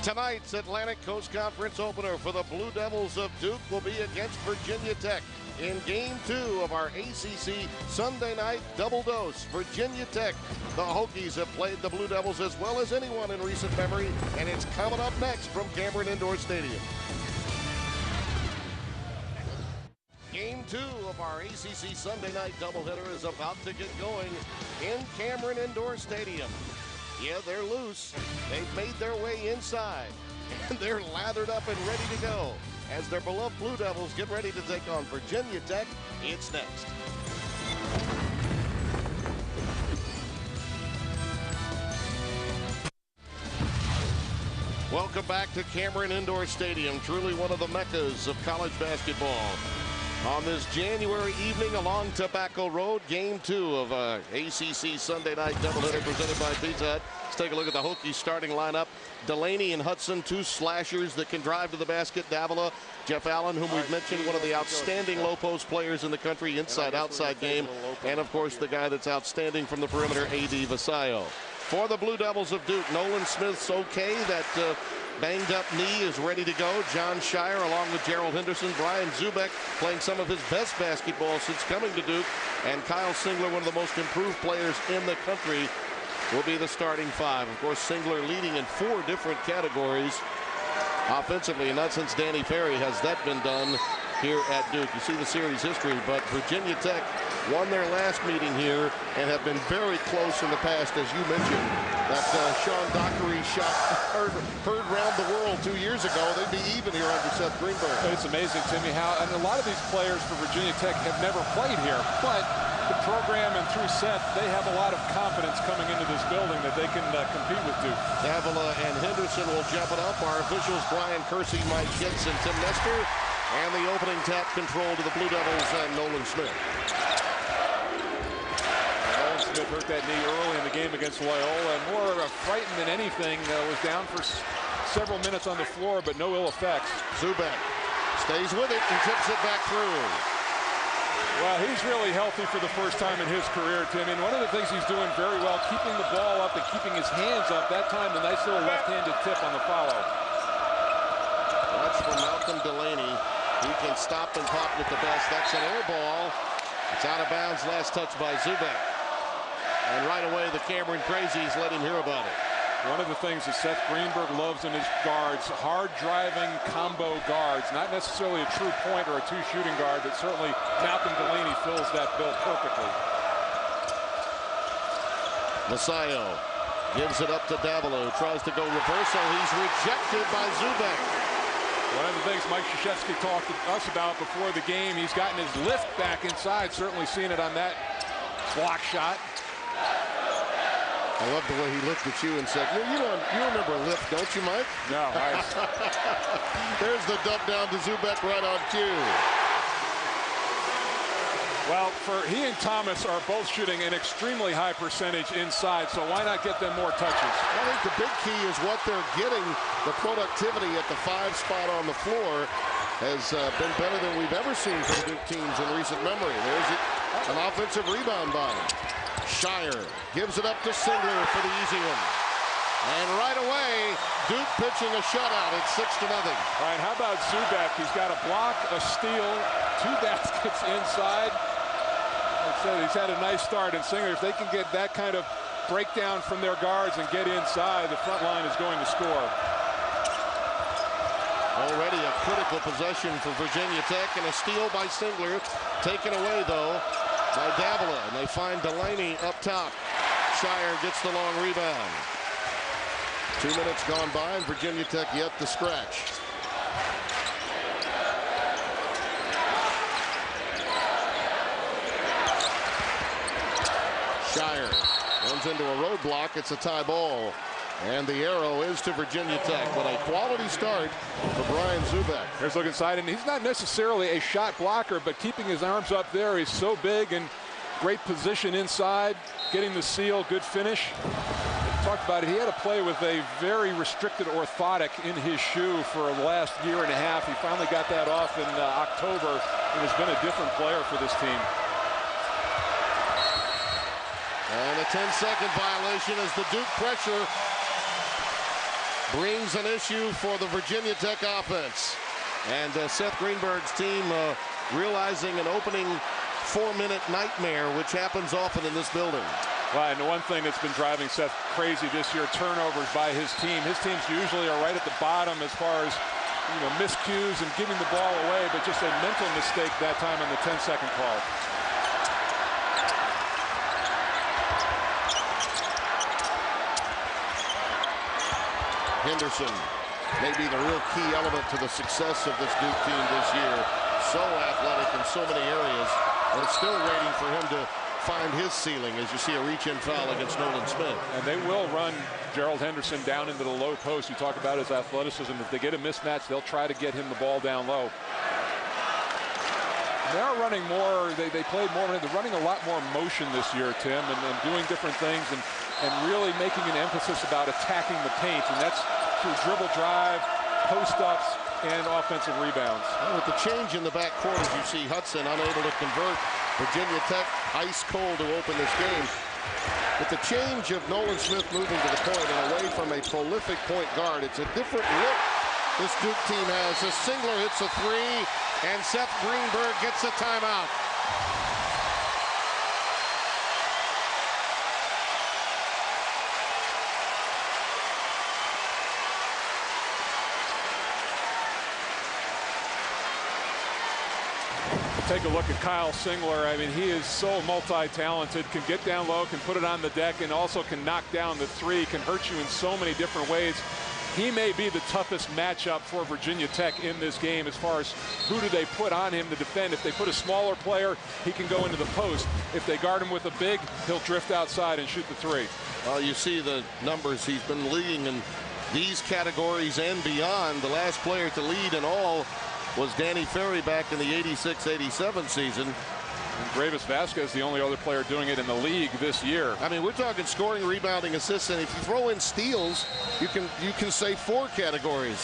Tonight's Atlantic Coast Conference opener for the Blue Devils of Duke will be against Virginia Tech in Game 2 of our ACC Sunday night double dose. Virginia Tech, the Hokies have played the Blue Devils as well as anyone in recent memory, and it's coming up next from Cameron Indoor Stadium. Game 2 of our ACC Sunday night doubleheader is about to get going in Cameron Indoor Stadium. Yeah, they're loose. They've made their way inside, and they're lathered up and ready to go. As their beloved Blue Devils get ready to take on Virginia Tech, it's next. Welcome back to Cameron Indoor Stadium, truly one of the meccas of college basketball. On this January evening along Tobacco Road, Game 2 of ACC Sunday night doubleheader presented by Pizza Hut. Let's take a look at the Hokies starting lineup. Delaney and Hudson, two slashers that can drive to the basket. Davila, Jeff Allen, whom we've mentioned, one of the outstanding low post players in the country, inside-outside game. And, of course, the guy that's outstanding from the perimeter, A.D. Vasayo. For the Blue Devils of Duke, Nolan Smith's okay. That banged-up knee is ready to go. John Shire along with Gerald Henderson. Brian Zubek playing some of his best basketball since coming to Duke. And Kyle Singler, one of the most improved players in the country, will be the starting five. Of course, Singler leading in 4 different categories offensively, and not since Danny Ferry has that been done here at Duke. You see the series history, but Virginia Tech won their last meeting here and have been very close in the past, as you mentioned. That Sean Dockery shot heard around the world 2 years ago. They'd be even here under Seth Greenberg. It's amazing, Timmy, how and a lot of these players for Virginia Tech have never played here, but the program and through Seth, they have a lot of confidence coming into this building that they can compete with Duke. Davila and Henderson will jump it up. Our officials, Brian Kersey, Mike Hitz, and Tim Nestor. And the opening tap control to the Blue Devils and Nolan Smith. Nolan Smith hurt that knee early in the game against Loyola, and more frightened than anything. Was down for several minutes on the floor, but no ill effects. Zubek stays with it and tips it back through. Well, he's really healthy for the first time in his career, Tim. And one of the things he's doing very well, keeping the ball up and keeping his hands up. That time, a nice little left-handed tip on the follow. That's from Malcolm Delaney. He can stop and pop with the best. That's an air ball. It's out of bounds. Last touch by Zubek. And right away, the Cameron Crazies let him hear about it. One of the things that Seth Greenberg loves in his guards, hard-driving combo guards. Not necessarily a true point or a two shooting guard, but certainly Malcolm Delaney fills that bill perfectly. Vasayo gives it up to Davila, who tries to go reversal. He's rejected by Zubek. One of the things Mike Krzyzewski talked to us about before the game, he's gotten his lift back inside, certainly seeing it on that block shot. I love the way he looked at you and said, you remember lift, don't you, Mike? No, nice. There's the dump down to Zubek right on cue. Well, he and Thomas are both shooting an extremely high percentage inside, so why not get them more touches? I think the big key is what they're getting. The productivity at the 5 spot on the floor has been better than we've ever seen from Duke teams in recent memory. There's an offensive rebound by him. Shire gives it up to Singler for the easy one. And right away, Duke pitching a shutout. It's 6-0. All right, how about Zubek? He's got a block, a steal, 2 baskets inside. Like I said, he's had a nice start. And Singler, if they can get that kind of breakdown from their guards and get inside, the front line is going to score. Already a critical possession for Virginia Tech, and a steal by Singler. Taken away, though, by Davila. And they find Delaney up top. Shire gets the long rebound. 2 minutes gone by, and Virginia Tech yet to scratch. Shire runs into a roadblock. It's a tie ball. And the arrow is to Virginia Tech, but a quality start for Brian Zubek. Here's look inside, and he's not necessarily a shot blocker, but keeping his arms up there, he's so big and great position inside, getting the seal, good finish. We talked about it. He had to play with a very restricted orthotic in his shoe for the last year and a half. He finally got that off in October and has been a different player for this team. And a 10-second violation as the Duke pressure brings an issue for the Virginia Tech offense. And Seth Greenberg's team realizing an opening 4-minute nightmare, which happens often in this building. Well, and the one thing that's been driving Seth crazy this year, turnovers by his team. His teams usually are right at the bottom as far as, miscues and giving the ball away, but just a mental mistake that time on the 10-second call. Henderson may be the real key element to the success of this Duke team this year. So athletic in so many areas. And still waiting for him to find his ceiling as you see a reach-in foul against Nolan Smith. And they will run Gerald Henderson down into the low post. You talk about his athleticism. If they get a mismatch, they'll try to get him the ball down low. They are running more. They played more. They're running a lot more motion this year, Tim, and doing different things and really making an emphasis about attacking the paint. And that's through dribble drive, post-ups, and offensive rebounds. And with the change in the backcourt, as you see Hudson unable to convert, Virginia Tech ice cold to open this game. With the change of Nolan Smith moving to the point and away from a prolific point guard, it's a different look this Duke team has. As Singler hits a three, and Seth Greenberg gets a timeout. Take a look at Kyle Singler. I mean, he is so multi-talented, can get down low, can put it on the deck, and also can knock down the three, can hurt you in so many different ways. He may be the toughest matchup for Virginia Tech in this game as far as who do they put on him to defend. If they put a smaller player, he can go into the post. If they guard him with a big, he'll drift outside and shoot the three. Well, you see the numbers he's been leading in these categories and beyond. The last player to lead in all was Danny Ferry back in the 86-87 season. And Gravis Vasquez, the only other player doing it in the league this year. I mean, we're talking scoring, rebounding, assists, and if you throw in steals, you can say 4 categories.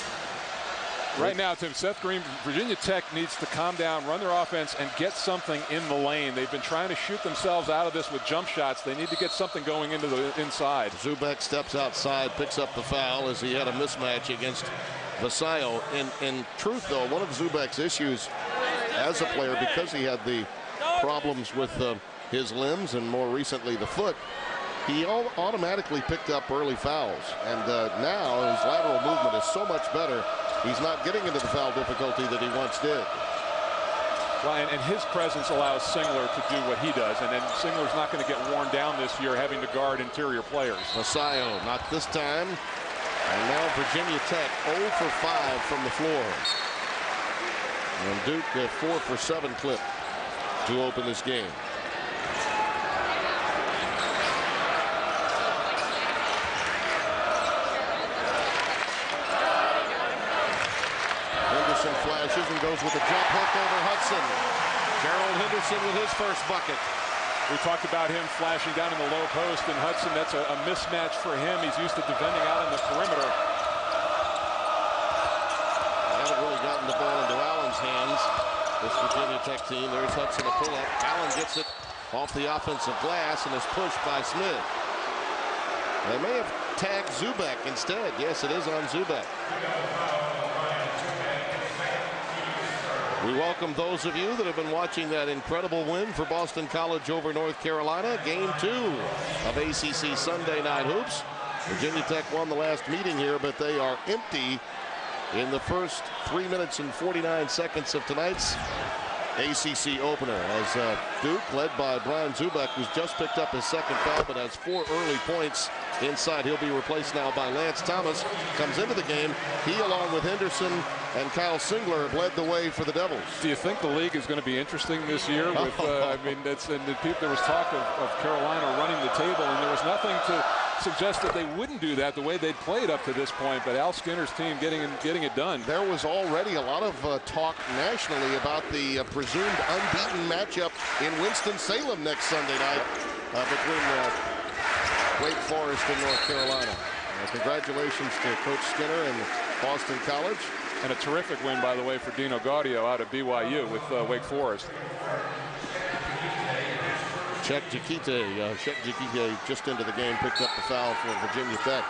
Right now, Tim, Seth Green, Virginia Tech needs to calm down, run their offense, and get something in the lane. They've been trying to shoot themselves out of this with jump shots. They need to get something going into the inside. Zubek steps outside, picks up the foul as he had a mismatch against Vasallo. In truth, though, one of Zubek's issues as a player, because he had the problems with his limbs and more recently the foot, he automatically picked up early fouls. And now his lateral movement is so much better. He's not getting into the foul difficulty that he once did. Well, and his presence allows Singler to do what he does. And then Singler's not going to get worn down this year having to guard interior players. Vasallo, not this time. And now Virginia Tech 0 for 5 from the floor. And Duke a 4 for 7 clip to open this game. Henderson flashes and goes with a jump hook over Hudson. Gerald Henderson with his first bucket. We talked about him flashing down in the low post, and Hudson, that's a mismatch for him. He's used to defending out on the perimeter. They haven't really gotten the ball into Allen's hands, this Virginia Tech team. There's Hudson, a pull-up. Allen gets it off the offensive glass and is pushed by Smith. They may have tagged Zubek instead. Yes, it is on Zubek. We welcome those of you that have been watching that incredible win for Boston College over North Carolina. Game 2 of ACC Sunday Night Hoops. Virginia Tech won the last meeting here, but they are empty in the first 3 minutes and 49 seconds of tonight's ACC opener. As Duke, led by Brian Zubek, who's just picked up his second foul, but has 4 early points inside. He'll be replaced now by Lance Thomas. Comes into the game. He, along with Henderson and Kyle Singler, have led the way for the Devils. Do you think the league is going to be interesting this year? With, I mean, there was talk of Carolina running the table, and there was nothing to suggest that they wouldn't do that the way they'd played up to this point. But Al Skinner's team getting it done. There was already a lot of talk nationally about the presumed unbeaten matchup in Winston-Salem next Sunday night between Wake Forest and North Carolina. Congratulations to Coach Skinner and Boston College. And a terrific win, by the way, for Dino Gaudio out of BYU with Wake Forest. Czech Jakite just into the game, picked up the foul for Virginia Tech.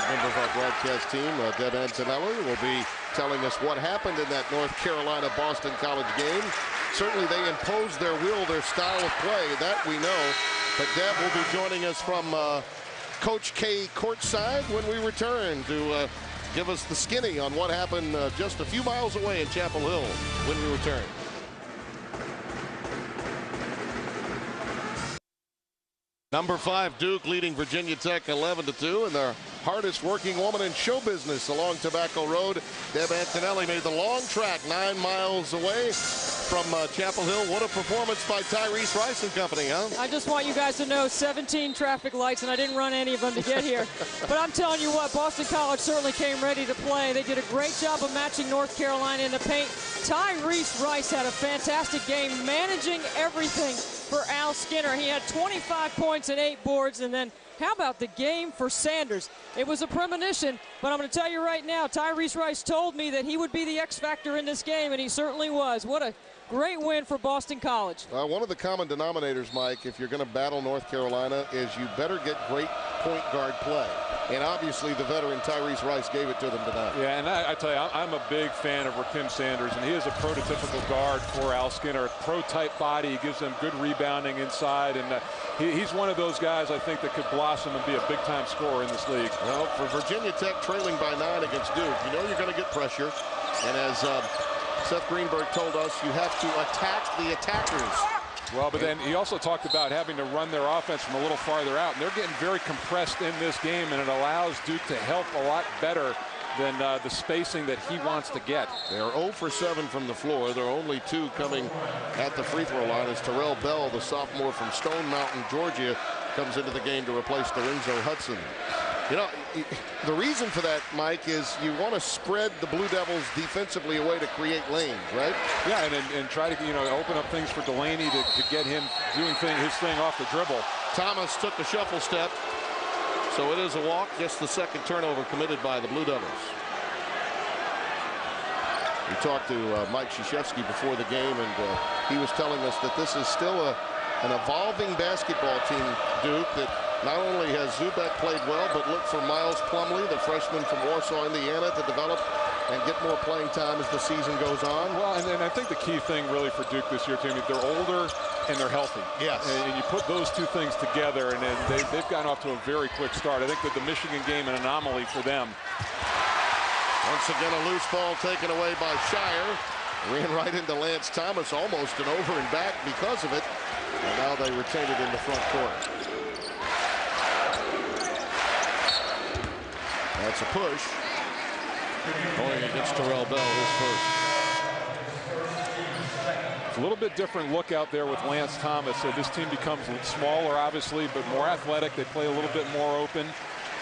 member of our broadcast team, Deb Antonelli, will be telling us what happened in that North Carolina-Boston College game. Certainly they imposed their will, their style of play, that we know. But Deb will be joining us from Coach K courtside when we return to give us the skinny on what happened just a few miles away in Chapel Hill when we return. Number 5, Duke leading Virginia Tech 11-2, and their hardest working woman in show business along Tobacco Road. Deb Antonelli made the long track 9 miles away from Chapel Hill. What a performance by Tyrese Rice and company, huh? I just want you guys to know 17 traffic lights, and I didn't run any of them to get here. But I'm telling you what, Boston College certainly came ready to play. They did a great job of matching North Carolina in the paint. Tyrese Rice had a fantastic game, managing everything for Al Skinner. He had 25 points and 8 boards, and then how about the game for Sanders? It was a premonition, but I'm going to tell you right now, Tyrese Rice told me that he would be the X factor in this game, and he certainly was. What a great win for Boston College. One of the common denominators, Mike, if you're going to battle North Carolina, is you better get great point guard play. And obviously the veteran Tyrese Rice gave it to them tonight. Yeah, and I tell you, I'm a big fan of Rakim Sanders, and he is a prototypical guard for Al Skinner. Pro-type body, he gives them good rebounding inside, and he's one of those guys I think that could blossom and be a big-time scorer in this league. Well, for Virginia Tech trailing by 9 against Duke, you know you're going to get pressure. And as Seth Greenberg told us, you have to attack the attackers. Well, but then he also talked about having to run their offense from a little farther out. And they're getting very compressed in this game, and it allows Duke to help a lot better than the spacing that he wants to get. They're 0 for 7 from the floor. There are only 2 coming at the free throw line as Terrell Bell, the sophomore from Stone Mountain, Georgia, comes into the game to replace Lorenzo Hudson. You know, the reason for that, Mike, is you want to spread the Blue Devils defensively away to create lanes, right? Yeah, and try to, open up things for Delaney to get him doing his thing off the dribble. Thomas took the shuffle step, so it is a walk. Just the second turnover committed by the Blue Devils. We talked to Mike Krzyzewski before the game, and he was telling us that this is still an evolving basketball team, Duke, that not only has Zubek played well, but look for Miles Plumlee, the freshman from Warsaw, Indiana, to develop and get more playing time as the season goes on. Well, and I think the key thing really for Duke this year, Timmy, they're older and they're healthy. Yes. And you put those 2 things together, and they've gotten off to a very quick start. I think that the Michigan game, an anomaly for them. Once again, a loose ball taken away by Shire. Ran right into Lance Thomas, almost an over and back because of it. And now they retain it in the front court. That's a push. Going against Terrell Bell, his first. It's a little bit different look out there with Lance Thomas. So this team becomes smaller, obviously, but more athletic. They play a little bit more open.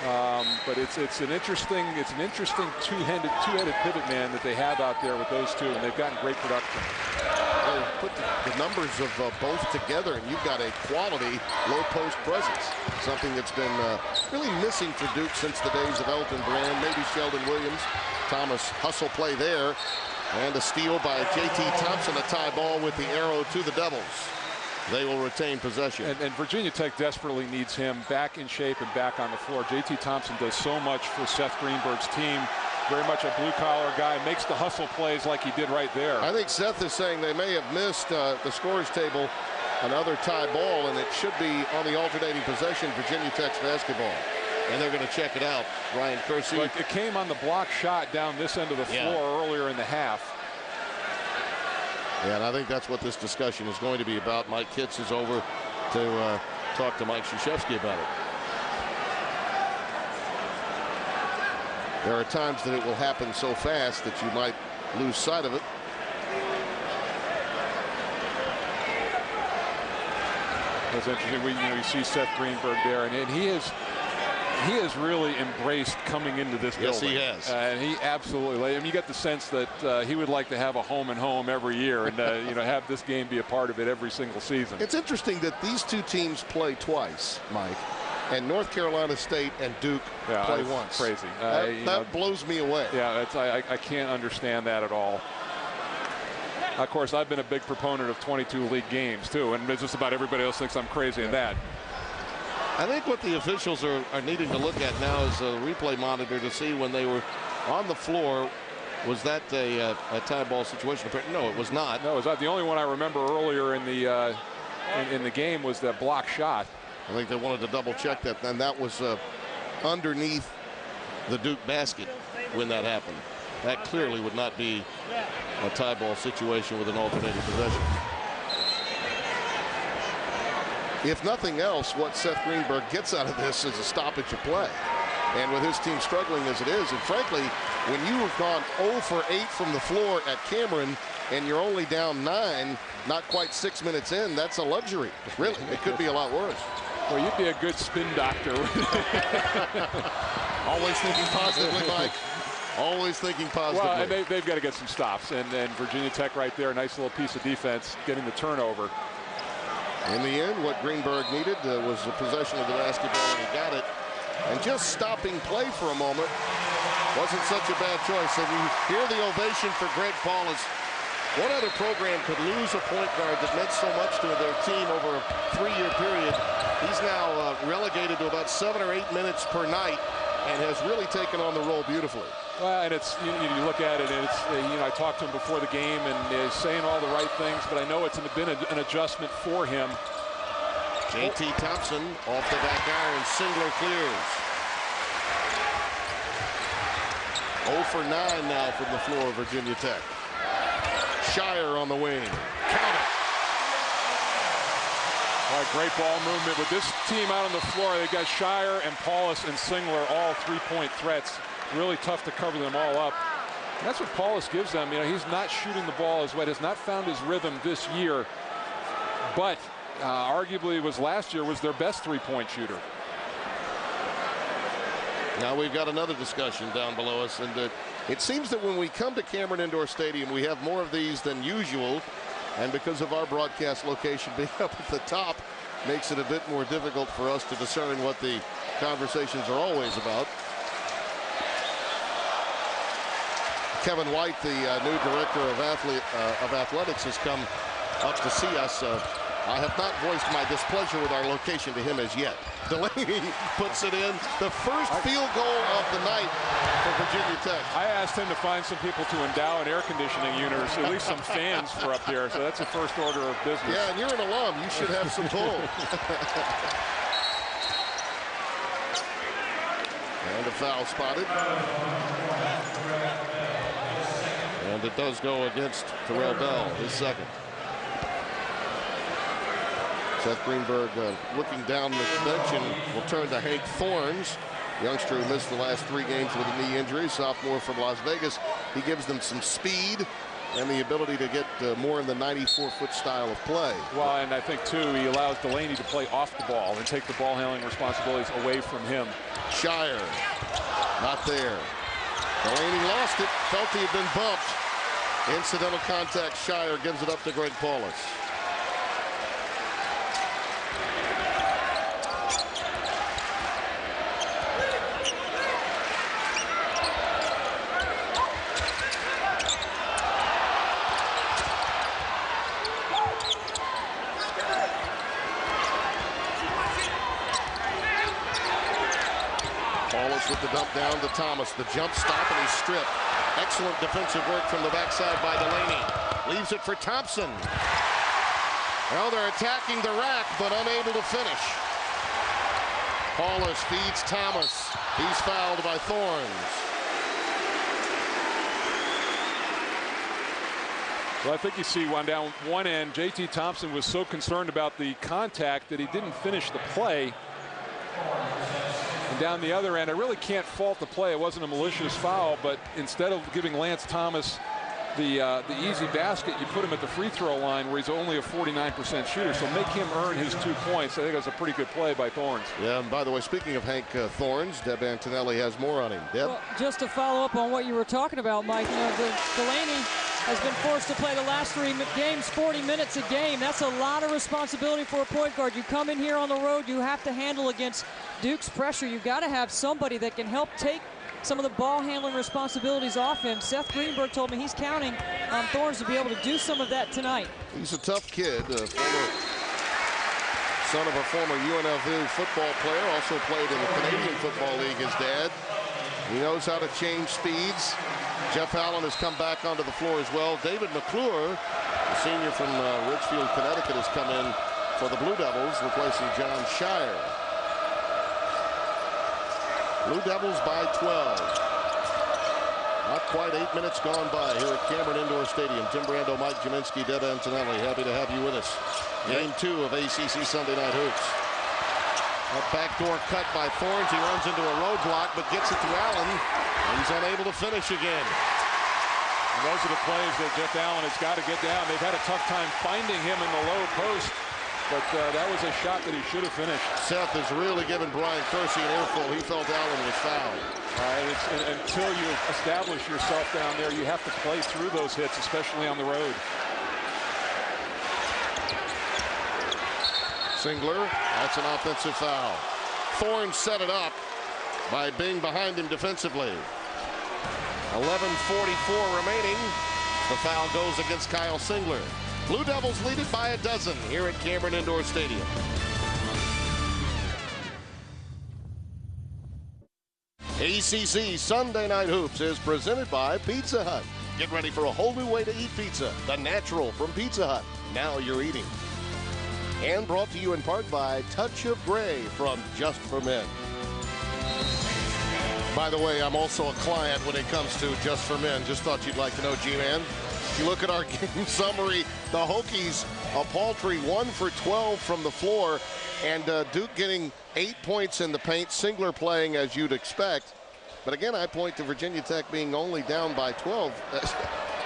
But it's an interesting two-headed pivot man that they have out there with those 2, and they've gotten great production. Well, put the numbers of both together, and you've got a quality low post presence. Something that's been really missing for Duke since the days of Elton Brand, maybe Sheldon Williams. Thomas hustle play there, and a steal by J.T. Thompson, a tie ball with the arrow to the Devils. They will retain possession. And Virginia Tech desperately needs him back in shape and back on the floor. J.T. Thompson does so much for Seth Greenberg's team. Very much a blue-collar guy, makes the hustle plays like he did right there. I think Seth is saying they may have missed the scorer's table another tie ball, and it should be on the alternating possession, Virginia Tech's basketball. And they're going to check it out. Ryan Kersey. Like it came on the block shot down this end of the floor earlier in the half. Yeah, and I think that's what this discussion is going to be about. Mike Kitts is over to talk to Mike Krzyzewski about it. There are times that it will happen so fast that you might lose sight of it. That's interesting. You see Seth Greenberg there, and he has really embraced coming into this building. Yes, he has. And he absolutely, you get the sense that he would like to have a home and home every year, and have this game be a part of it every single season. It's interesting that these 2 teams play twice, Mike, and North Carolina State and Duke play once. Crazy. That blows me away. Yeah, I can't understand that at all. Of course, I've been a big proponent of 22 league games too, and just about everybody else thinks I'm crazy in that. I think what the officials are needing to look at now is a replay monitor to see when they were on the floor. Was that a tie ball situation? No, it was not. No, it was not. The only one I remember earlier in the game was that block shot. I think they wanted to double check that, and that was underneath the Duke basket when that happened. That clearly would not be a tie ball situation with an alternating possession. If nothing else, what Seth Greenberg gets out of this is a stoppage of play. And with his team struggling as it is, and frankly, when you have gone 0 for 8 from the floor at Cameron and you're only down 9, not quite 6 minutes in, that's a luxury. Really, it could be a lot worse. Well, you'd be a good spin doctor. Always thinking positively, Mike. Always thinking positively. Well, and they've got to get some stops. And Virginia Tech right there, a nice little piece of defense, getting the turnover. In the end, what Greenberg needed was the possession of the basketball, and he got it. And just stopping play for a moment wasn't such a bad choice. And you hear the ovation for Greg Paulus. What other program could lose a point guard that meant so much to their team over a 3-year period? He's now relegated to about 7 or 8 minutes per night and has really taken on the role beautifully. Well, and it's you look at it, and it's I talked to him before the game, and is saying all the right things, but I know it's been an adjustment for him. J.T. Thompson off the back iron, Singler clears. 0 for 9 now from the floor of Virginia Tech. Shire on the wing. Count it. All right, great ball movement. With this team out on the floor, they got Shire and Paulus and Singler, all 3-point threats. Really tough to cover them all up. And that's what Paulus gives them. He's not shooting the ball as well. Has not found his rhythm this year. But arguably last year was their best 3-point shooter. Now we've got another discussion down below us, and it seems that when we come to Cameron Indoor Stadium, we have more of these than usual, and because of our broadcast location being up at the top, makes it a bit more difficult for us to discern what the conversations are always about. Kevin White, the new director of athletics, has come up to see us. I have not voiced my displeasure with our location to him as yet. Delaney puts it in. The first field goal of the night for Virginia Tech. I asked him to find some people to endow an air conditioning unit, or at least some fans for up here. So that's the first order of business. Yeah, and you're an alum. You should have some pull. And a foul spotted. And it does go against Terrell Bell, his second. Seth Greenberg looking down the bench and will turn to Hank Thorns, youngster who missed the last 3 games with a knee injury, sophomore from Las Vegas. He gives them some speed and the ability to get more in the 94-foot style of play. Well, and I think, too, he allows Delaney to play off the ball and take the ball handling responsibilities away from him. Shire, not there. Delaney lost it, felt he had been bumped. Incidental contact, Shire gives it up to Greg Paulus. With the dump down to Thomas, the jump stop, and he's stripped. Excellent defensive work from the backside by Delaney. Leaves it for Thompson. Well, they're attacking the rack, but unable to finish. Paulus feeds Thomas. He's fouled by Thorns. Well, I think you see one down one end. J.T. Thompson was so concerned about the contact that he didn't finish the play. And down the other end, I really can't fault the play. It wasn't a malicious foul, but instead of giving Lance Thomas the easy basket, you put him at the free throw line where he's only a 49% shooter. So make him earn his 2 points. I think that's a pretty good play by Thorns. Yeah, and by the way, speaking of Hank Thorns, Deb Antonelli has more on him. Deb? Well, just to follow up on what you were talking about, Mike, Delaney has been forced to play the last 3 games, 40 minutes a game. That's a lot of responsibility for a point guard. You come in here on the road, you have to handle against Duke's pressure. You've got to have somebody that can help take some of the ball handling responsibilities off him. Seth Greenberg told me he's counting on Thorns to be able to do some of that tonight. He's a tough kid, former son of a former UNLV football player, also played in the Canadian Football League, his dad. He knows how to change speeds. Jeff Allen has come back onto the floor as well. David McClure, the senior from Ridgefield, Connecticut, has come in for the Blue Devils, replacing John Shire. Blue Devils by 12. Not quite 8 minutes gone by here at Cameron Indoor Stadium. Tim Brando, Mike Jaminski, Deb Antonelli, happy to have you with us. Game 2 of ACC Sunday Night Hoops. A backdoor cut by Thorns. He runs into a roadblock, but gets it to Allen. He's unable to finish again. And those are the plays that Jeff Allen has got to get down. They've had a tough time finding him in the low post, but that was a shot that he should have finished. Seth has really given Brian Kersey an earful. He felt Allen was fouled. Until you establish yourself down there, you have to play through those hits, especially on the road. Singler, that's an offensive foul. Thorns set it up by being behind him defensively. 11:44 remaining. The foul goes against Kyle Singler. Blue Devils lead it by a dozen here at Cameron Indoor Stadium. ACC Sunday Night Hoops is presented by Pizza Hut. Get ready for a whole new way to eat pizza. The Natural from Pizza Hut. Now you're eating. And brought to you in part by Touch of Gray from Just for Men. By the way, I'm also a client when it comes to Just for Men. Just thought you'd like to know, G-Man. If you look at our game summary, the Hokies, a paltry 1 for 12 from the floor, and Duke getting 8 points in the paint. Singler playing as you'd expect. But again, I point to Virginia Tech being only down by 12.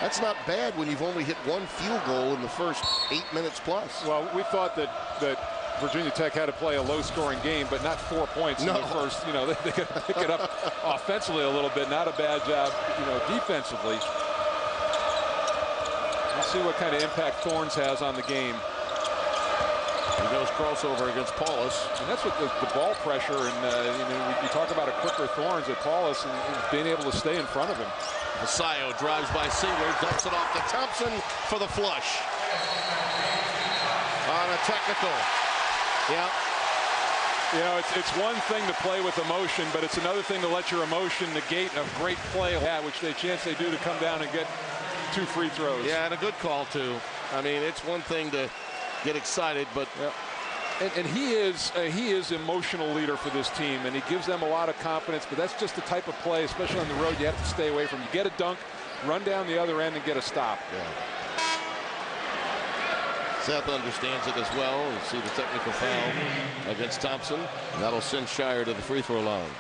That's not bad when you've only hit one field goal in the first 8 minutes plus. Well, we thought that Virginia Tech had to play a low-scoring game, but not 4 points in the first. You know, they could pick it up offensively a little bit. Not a bad job, you know, defensively. Let's see what kind of impact Thorns has on the game. He goes crossover against Paulus. And that's what the ball pressure, and you know, you talk about a quicker Thorns at Paulus and being able to stay in front of him. Masayo drives by Singler, dumps it off to Thompson for the flush. On a technical. Yeah. You know, it's one thing to play with emotion, but it's another thing to let your emotion negate a great play, which they do to come down and get 2 free throws. Yeah, and a good call, too. I mean, it's one thing to get excited, but... Yeah. And he is emotional leader for this team, and he gives them a lot of confidence, but that's just the type of play, especially on the road, you have to stay away from. You get a dunk, run down the other end, and get a stop. Yeah. Seth understands it as well. You see the technical foul against Thompson. And that'll send Shire to the free throw line.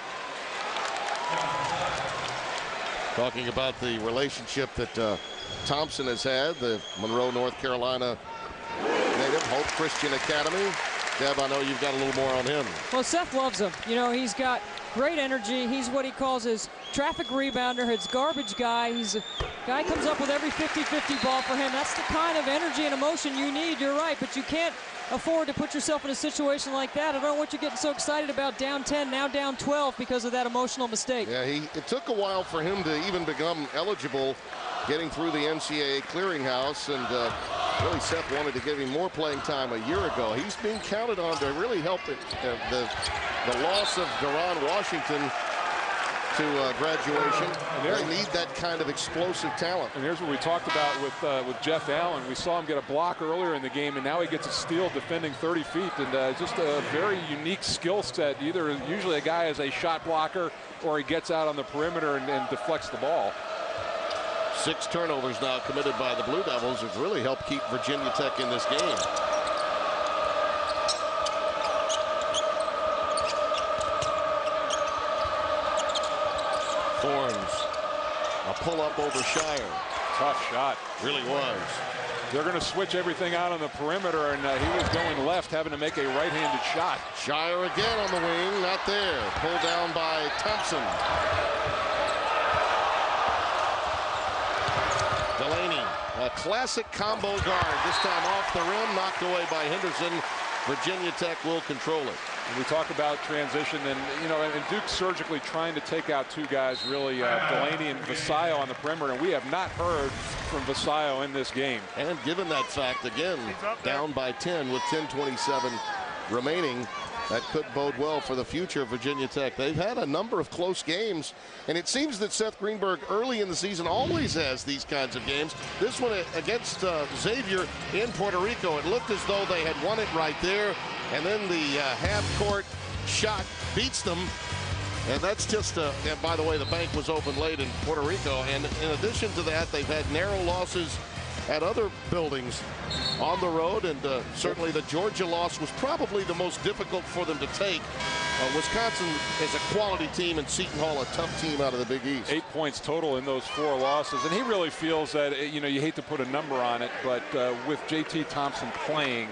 Talking about the relationship that Thompson has had, the Monroe, North Carolina native, Hope Christian Academy. Deb, I know you've got a little more on him. Well, Seth loves him. You know, he's got great energy. He's what he calls his traffic rebounder, his garbage guy. He's a guy comes up with every 50-50 ball for him. That's the kind of energy and emotion you need. You're right, but you can't afford to put yourself in a situation like that. I don't know what you're getting so excited about, down 10, now down 12 because of that emotional mistake. Yeah, it took a while for him to even become eligible, getting through the NCAA clearinghouse, and really Seth wanted to give him more playing time a year ago. He's being counted on to really help the loss of Deron Washington to graduation. They need that kind of explosive talent. And here's what we talked about with Jeff Allen. We saw him get a block earlier in the game, and now he gets a steal defending 30 feet. And just a very unique skill set. Usually a guy is a shot blocker, or he gets out on the perimeter and deflects the ball. 6 turnovers now committed by the Blue Devils, which really helped keep Virginia Tech in this game. Thorns, a pull-up over Shire. Tough shot. Really was. They're going to switch everything out on the perimeter, and he was going left, having to make a right-handed shot. Shire again on the wing, not there. Pulled down by Thompson. Delaney, a classic combo guard. This time off the rim, knocked away by Henderson. Virginia Tech will control it. And we talk about transition, and and Duke surgically trying to take out 2 guys, really, Delaney and Vasayo on the perimeter, and we have not heard from Vasayo in this game. And given that fact, again, down by 10 with 10:27 remaining. That could bode well for the future of Virginia Tech. They've had a number of close games, and it seems that Seth Greenberg early in the season always has these kinds of games. This one against Xavier in Puerto Rico, it looked as though they had won it right there, and then the half-court shot beats them. And that's just, and by the way, the bank was open late in Puerto Rico, and in addition to that, they've had narrow losses at other buildings on the road, and certainly the Georgia loss was probably the most difficult for them to take. Wisconsin is a quality team, and Seton Hall a tough team out of the Big East. 8 points total in those 4 losses, and he really feels that, you know, you hate to put a number on it, but with J.T. Thompson playing,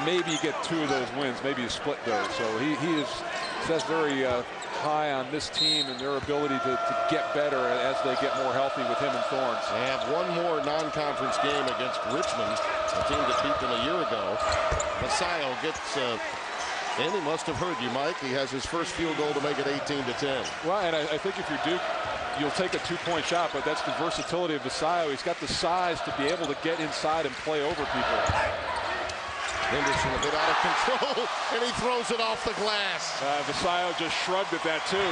maybe you get 2 of those wins, maybe you split those. So he is very high on this team and their ability to get better as they get more healthy with him and Thorns. They have one more non-conference game against Richmond, a team that beat them a year ago. Vasayo gets, and he must have heard you, Mike. He has his first field goal to make it 18-10. Well, and I think if you're Duke, you'll take a 2-point shot, but that's the versatility of Vasayo. He's got the size to be able to get inside and play over people. Henderson a bit out of control, and he throws it off the glass. Vasayo just shrugged at that too.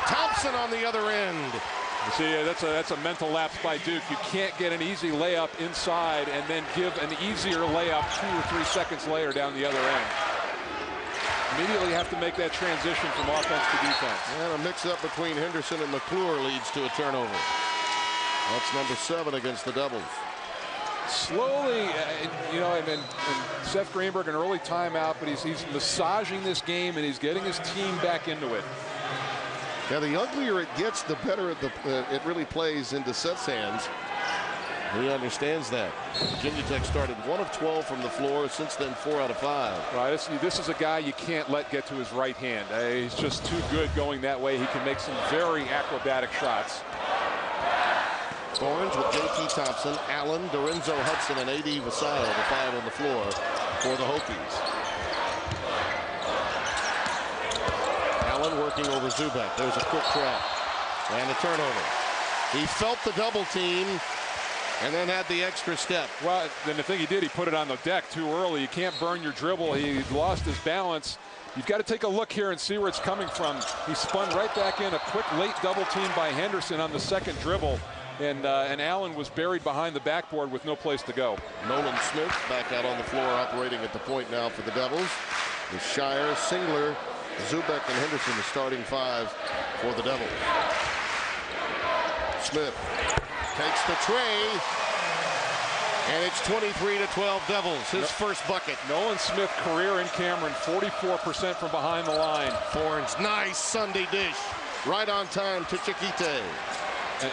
Thompson on the other end. You see, that's a mental lapse by Duke. You can't get an easy layup inside and then give an easier layup 2 or 3 seconds later down the other end. Immediately have to make that transition from offense to defense. And a mix-up between Henderson and McClure leads to a turnover. That's number 7 against the Devils. Slowly, you know, and Seth Greenberg an early timeout, but he's massaging this game and he's getting his team back into it. Yeah, the uglier it gets, the better it really plays into Seth's hands. He understands that. Virginia Tech started 1 of 12 from the floor. Since then, 4 out of 5. Right, this is a guy you can't let get to his right hand. He's just too good going that way. He can make some very acrobatic shots. Thorns with J.T. Thompson, Allen, Dorenzo Hudson, and A.D. Vasayo, the 5 on the floor for the Hokies. Allen working over Zubak. There's a quick trap and a turnover. He felt the double team and then had the extra step. Well, then the thing he did, he put it on the deck too early. You can't burn your dribble. He lost his balance. You've got to take a look here and see where it's coming from. He spun right back in. A quick late double team by Henderson on the second dribble. And Allen was buried behind the backboard with no place to go. Nolan Smith back out on the floor operating at the point now for the Devils. With Shire, Singler, Zubak, and Henderson the starting 5 for the Devils. Smith takes the tray. And it's 23-12 Devils, his first bucket. Nolan Smith, career in Cameron, 44% from behind the line. Thorns, nice Sunday dish. Right on time to Chiquite.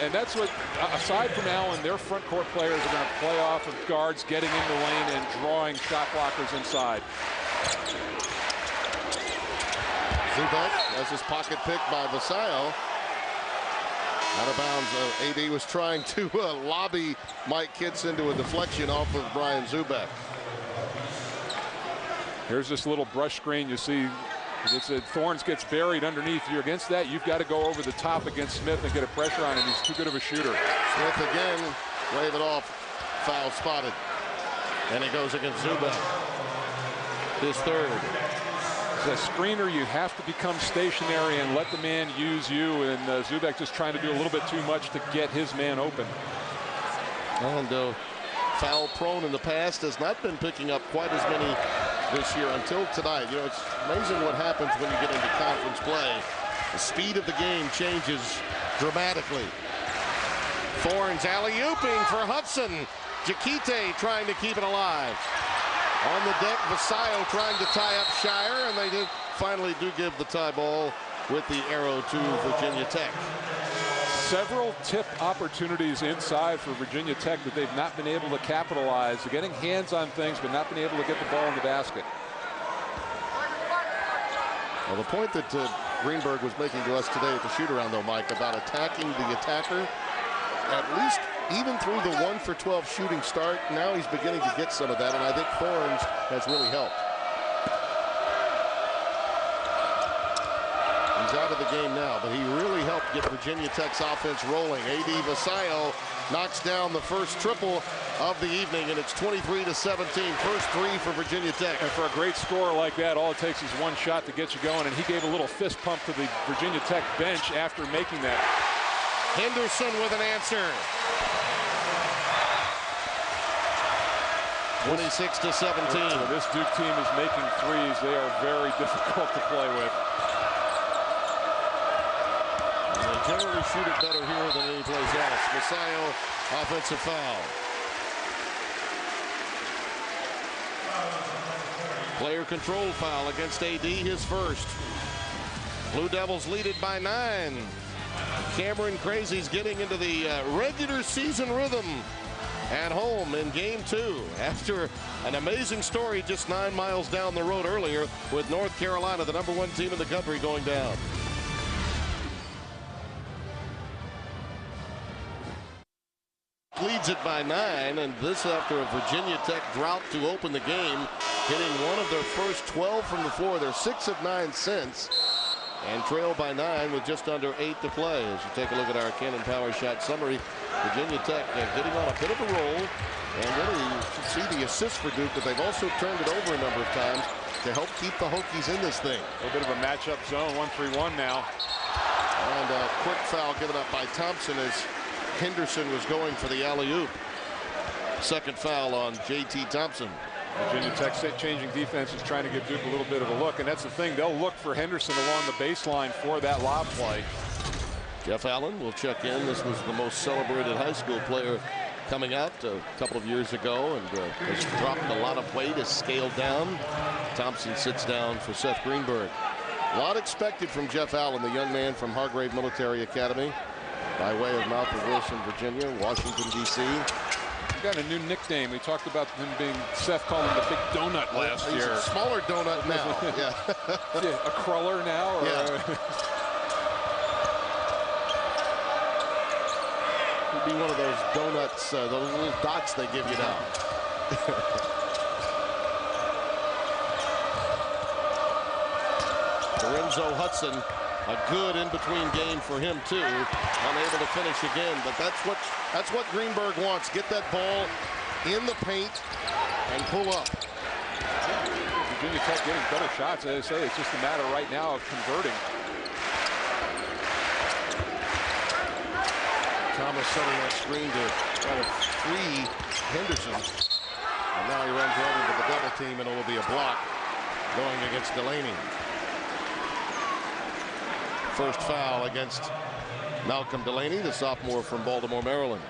And that's what, aside from Allen, their front court players are going to play off of guards getting in the lane and drawing shot blockers inside. Zubak has his pocket picked by Vasayo. Out of bounds, AD was trying to lobby Mike Kitts into a deflection off of Brian Zubak. Here's this little brush screen. You see Thorns gets buried underneath. You're against that, you've got to go over the top against Smith and get a pressure on him. He's too good of a shooter. Smith again, wave it off, foul spotted. And it goes against Zubak. His third. As a screener, you have to become stationary and let the man use you, and Zubak just trying to do a little bit too much to get his man open. And foul prone in the past, has not been picking up quite as many this year until tonight. You know, it's amazing what happens when you get into conference play. The speed of the game changes dramatically. Thorns alley-ooping for Hudson. Chiquite trying to keep it alive. On the deck, Vasayo trying to tie up Shire, and they finally do give the tie ball with the arrow to Virginia Tech. Several tip opportunities inside for Virginia Tech that they've not been able to capitalize. They're getting hands on things, but not been able to get the ball in the basket. Well, the point that Greenberg was making to us today at the shoot-around, though, Mike, about attacking the attacker, at least even through the 1 for 12 shooting start, now he's beginning to get some of that, and I think Thorns has really helped. He's out of the game now, but he really helped get Virginia Tech's offense rolling. A.D. Vasayo knocks down the first triple of the evening, and it's 23-17. First three for Virginia Tech. And for a great scorer like that, all it takes is one shot to get you going, and he gave a little fist pump to the Virginia Tech bench after making that. Henderson with an answer. 26-17. So this Duke team is making threes. They are very difficult to play with. And they generally shoot it better here than any place else. Vasayo, offensive foul. Player control foul against AD, his first. Blue Devils lead it by 9. Cameron Crazy's getting into the regular season rhythm at home in game 2 after an amazing story just 9 miles down the road earlier with North Carolina, the #1 team in the country, going down. Leads it by 9, and this after a Virginia Tech drought to open the game, hitting one of their first 12 from the floor. They're 6 of 9 since, and trail by 9 with just under 8 to play. As you take a look at our Cannon Power Shot summary, Virginia Tech getting on a bit of a roll, and really you should see the assist for Duke, but they've also turned it over a number of times to help keep the Hokies in this thing. A little bit of a matchup zone, 1-3-1 now. And a quick foul given up by Thompson as Henderson was going for the alley-oop. Second foul on J.T. Thompson. Virginia Tech changing defenses, trying to give Duke a little bit of a look, and that's the thing. They'll look for Henderson along the baseline for that lob play. Jeff Allen will check in. This was the most celebrated high school player coming out a couple of years ago, and has dropped a lot of weight, has scaled down. Thompson sits down for Seth Greenberg. A lot expected from Jeff Allen, the young man from Hargrave Military Academy, by way of Mount Wilson, Virginia, Washington, D.C. He got a new nickname. We talked about him being, Seth called him the Big Donut last He's year. A smaller donut now. Yeah. Yeah, a cruller now? Or yeah. He'd be one of those donuts, those little dots they give you now. Lorenzo Hudson, a good in-between game for him too. Unable to finish again, but that's what Greenberg wants. Get that ball in the paint and pull up. Virginia Tech getting better shots. As I say, it's just a matter right now of converting. Thomas setting that screen to try to free Henderson. And now he runs right into the double team, and it will be a block going against Delaney. First foul against Malcolm Delaney, the sophomore from Baltimore, Maryland.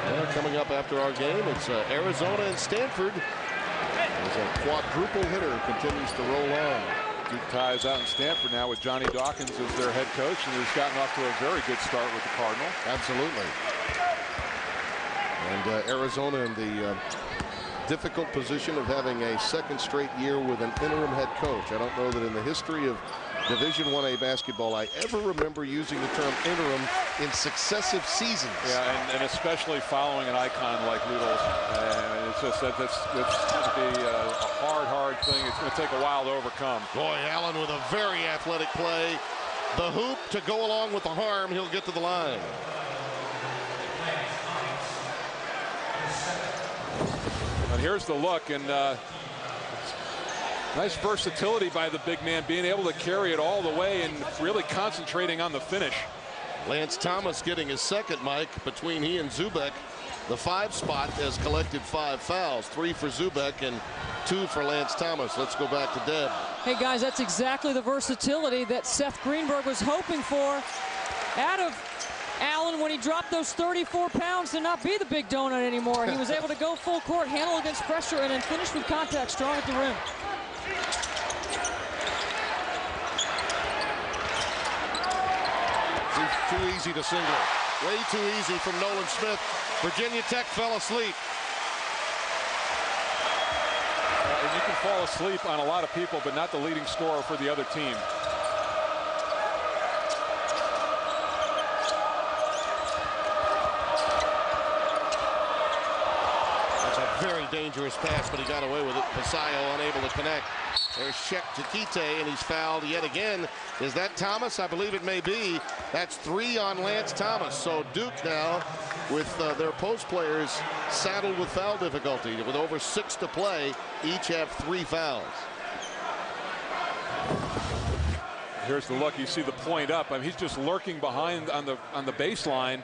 Well, coming up after our game, it's Arizona and Stanford. As a quadruple hitter continues to roll on. Duke ties out in Stanford now with Johnny Dawkins as their head coach, and has gotten off to a very good start with the Cardinal. Absolutely. And Arizona in the difficult position of having a second straight year with an interim head coach. I don't know that in the history of Division 1A basketball I ever remember using the term interim in successive seasons. Yeah, and especially following an icon like Ludolf. It's just that's going to be a hard thing. It's going to take a while to overcome. Boy, Allen with a very athletic play. The hoop to go along with the harm. He'll get to the line. And here's the look, and nice versatility by the big man, being able to carry it all the way and really concentrating on the finish. Lance Thomas getting his second, Mike, between he and Zubek. The 5 spot has collected 5 fouls, 3 for Zubek and 2 for Lance Thomas. Let's go back to Deb. Hey guys, that's exactly the versatility that Seth Greenberg was hoping for out of Allen when he dropped those 34 pounds to not be the big donut anymore. He was able to go full court, handle against pressure, and then finish with contact strong at the rim. Too easy to single. Way too easy from Nolan Smith. Virginia Tech fell asleep. And you can fall asleep on a lot of people, but not the leading scorer for the other team. Very dangerous pass, but he got away with it. Vasallo unable to connect. There's Chiquite, and he's fouled yet again. Is that Thomas? I believe it may be. That's 3 on Lance Thomas. So Duke now, with their post players saddled with foul difficulty. With over 6 to play, each have 3 fouls. Here's the look. You see the point up. I mean, he's just lurking behind on the baseline.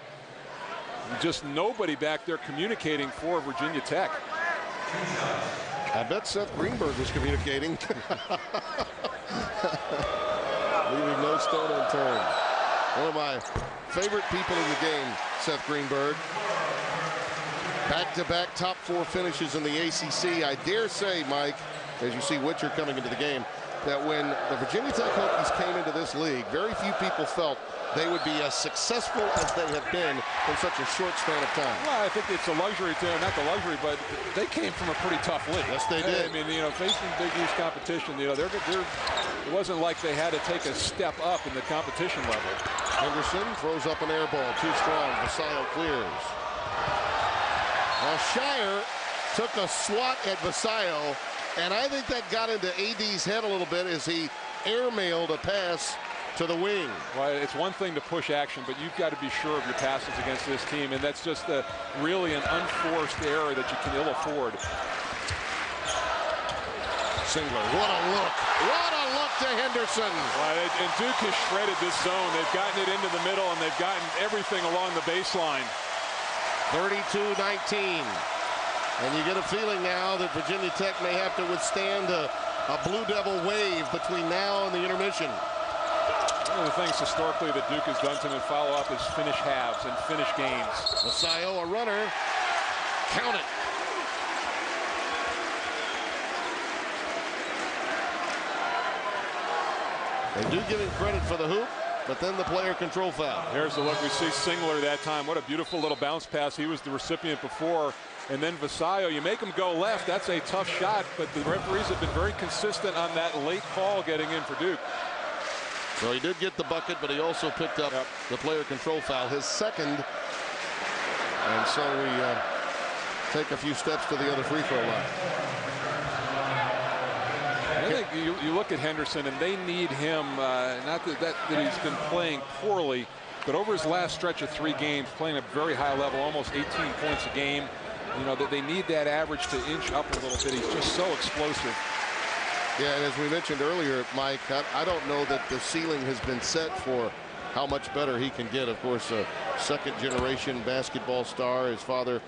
Just nobody back there communicating for Virginia Tech. I bet Seth Greenberg was communicating. Leaving no stone unturned. One of my favorite people in the game, Seth Greenberg. Back-to-back top 4 finishes in the ACC. I dare say, Mike, as you see Witcher coming into the game, that when the Virginia Tech Hokies came into this league, very few people felt they would be as successful as they have been in such a short span of time. Well, I think it's a luxury to not the luxury, but they came from a pretty tough league. Yes, they did. I mean, you know, facing Big East competition, you know, it wasn't like they had to take a step up in the competition level. Henderson throws up an air ball, too strong. Vasallo clears. Well, Shire took a swat at Vasallo, and I think that got into AD's head a little bit as he airmailed a pass to the wing. Well, it's one thing to push action, but you've got to be sure of your passes against this team, and that's just really an unforced error that you can ill afford. Singler, what a look. What a look to Henderson. Well, and Duke has shredded this zone. They've gotten it into the middle, and they've gotten everything along the baseline. 32-19. And you get a feeling now that Virginia Tech may have to withstand a Blue Devil wave between now and the intermission. One of the things historically that Duke has done to them in follow-up is finish halves and finish games. Vasallo, a runner. Count it. They do give him credit for the hoop, but then the player control foul. Here's the look. We see Singler that time. What a beautiful little bounce pass. He was the recipient before. And then Vasallo, you make him go left. That's a tough shot, but the referees have been very consistent on that late call getting in for Duke. So he did get the bucket, but he also picked up the player control foul, his second. And so we take a few steps to the other free throw line. I think you look at Henderson, and they need him, not that he's been playing poorly, but over his last stretch of 3 games, playing at a very high level, almost 18 points a game. You know, that they need that average to inch up a little bit. He's just so explosive. Yeah, and as we mentioned earlier, Mike, I don't know that the ceiling has been set for how much better he can get. Of course, a second-generation basketball star. His father,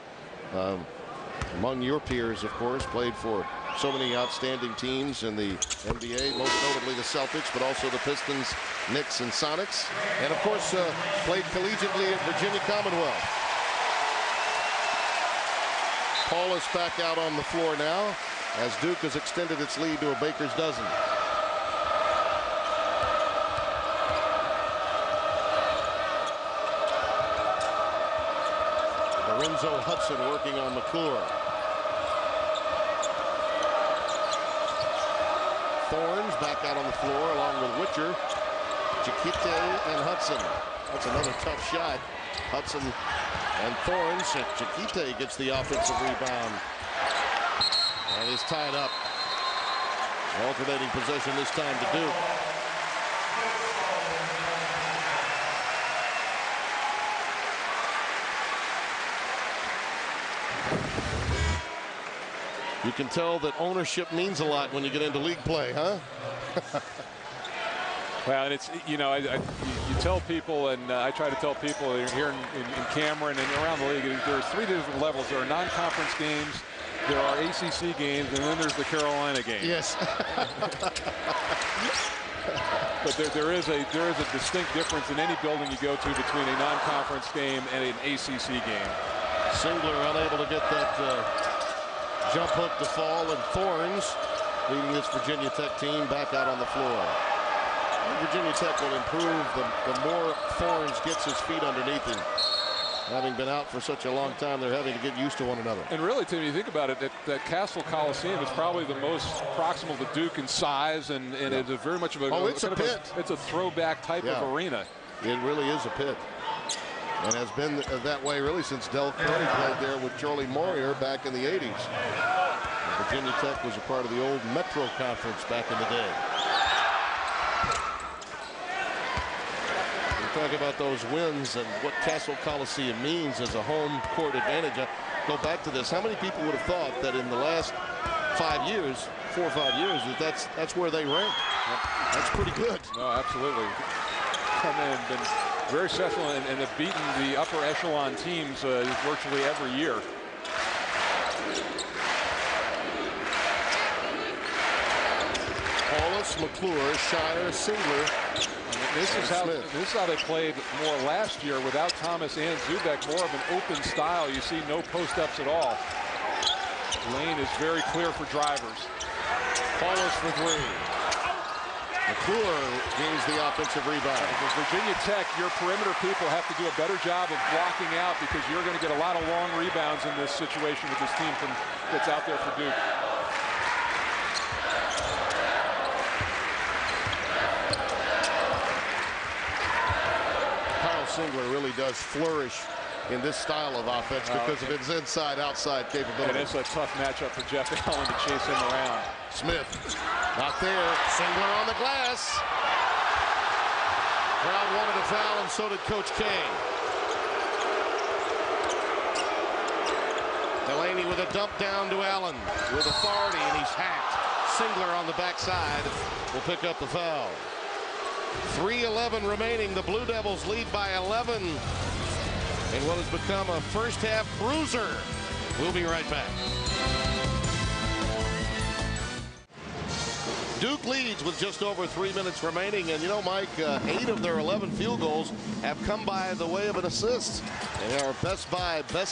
among your peers, of course, played for so many outstanding teams in the NBA, most notably the Celtics, but also the Pistons, Knicks, and Sonics. And, of course, played collegiately at Virginia Commonwealth. Paulus back out on the floor now as Duke has extended its lead to a baker's dozen. Lorenzo Hudson working on McClure. Thorns back out on the floor along with Witcher, Chiquite, and Hudson. That's another tough shot. Hudson and Thorns. Chiquite gets the offensive rebound. And is tied up. Alternating possession this time to Duke. You can tell that ownership means a lot when you get into league play, huh? Well, and it's, you know, you tell people, and I try to tell people here in Cameron and around the league, there's 3 different levels. There are non-conference games, there are ACC games, and then there's the Carolina game. Yes. But there is a distinct difference in any building you go to between a non-conference game and an ACC game. Singler unable to get that jump hook to fall, and Thorns leading this Virginia Tech team back out on the floor. Virginia Tech will improve the more Thorns gets his feet underneath him. Having been out for such a long time, they're having to get used to one another. And really, Tim, you think about it, that Castle Coliseum is probably the most proximal to Duke in size, and it's a very much of a it's a pit. It's a throwback type of arena. It really is a pit. and has been that way really since Del Curry played there with Charlie Moyer back in the 80s. Virginia Tech was a part of the old Metro Conference back in the day. We talk about those wins and what Castle Coliseum means as a home court advantage. I go back to this. How many people would have thought that in the last 5 years, 4 or 5 years, that's where they rank? That's pretty good. No, absolutely. Come in and been very successful and have beaten the upper echelon teams virtually every year. Paulus, McClure, Shire, Singler. This is how they played more last year without Thomas and Zubek. More of an open style. You see no post-ups at all. Lane is very clear for drivers. Paulus for three. McClure gains the offensive rebound. For Virginia Tech, your perimeter people have to do a better job of blocking out because you're going to get a lot of long rebounds in this situation with this team that's out there for Duke. Singler really does flourish in this style of offense because of his inside-outside capability. And it's a tough matchup for Jeff Allen to chase him around. Smith, not there. Singler on the glass. Crowd wanted a foul, and so did Coach K. Delaney with a dump down to Allen with authority, and he's hacked. Singler on the backside will pick up the foul. 3:11 remaining. The Blue Devils lead by 11 in what has become a first-half bruiser. We'll be right back. Duke leads with just over 3 minutes remaining, and you know, Mike, 8 of their 11 field goals have come by the way of an assist. They are best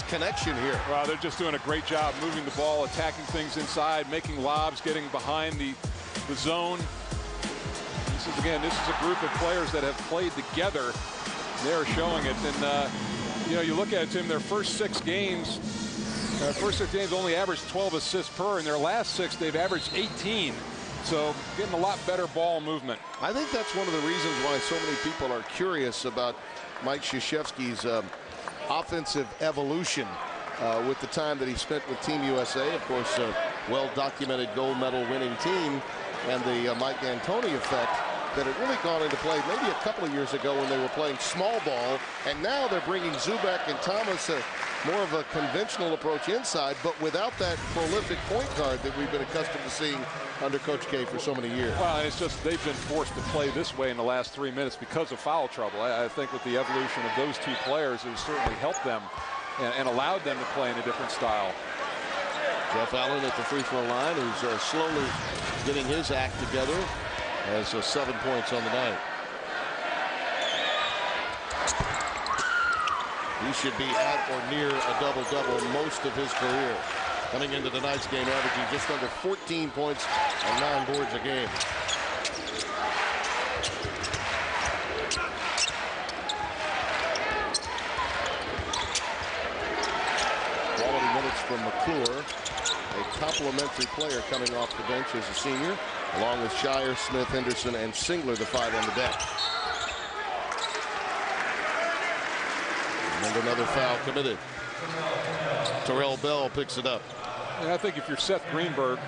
connection here. Well, they're just doing a great job moving the ball, attacking things inside, making lobs, getting behind the zone. This is a group of players that have played together. They're showing it. And, you know, you look at it, Tim, their first six games only averaged 12 assists per. In their last 6, they've averaged 18. So getting a lot better ball movement. I think that's one of the reasons why so many people are curious about Mike Krzyzewski's offensive evolution with the time that he spent with Team USA. Of course, a well-documented gold medal winning team, and the Mike D'Antoni effect that had really gone into play maybe a couple of years ago when they were playing small ball, and now they're bringing Zubek and Thomas more of a conventional approach inside, but without that prolific point guard that we've been accustomed to seeing under Coach K for so many years. Well, it's just they've been forced to play this way in the last 3 minutes because of foul trouble. I think with the evolution of those two players, it certainly helped them and allowed them to play in a different style. Jeff Allen at the free throw line, who's slowly getting his act together, has 7 points on the night. He should be at or near a double-double most of his career. Coming into tonight's game, averaging just under 14 points and 9 boards a game. Quality minutes from McClure, a complimentary player coming off the bench as a senior, along with Shire, Smith, Henderson, and Singler, the 5 on the deck. And another foul committed. Terrell Bell picks it up. And I think if you're Seth Greenberg,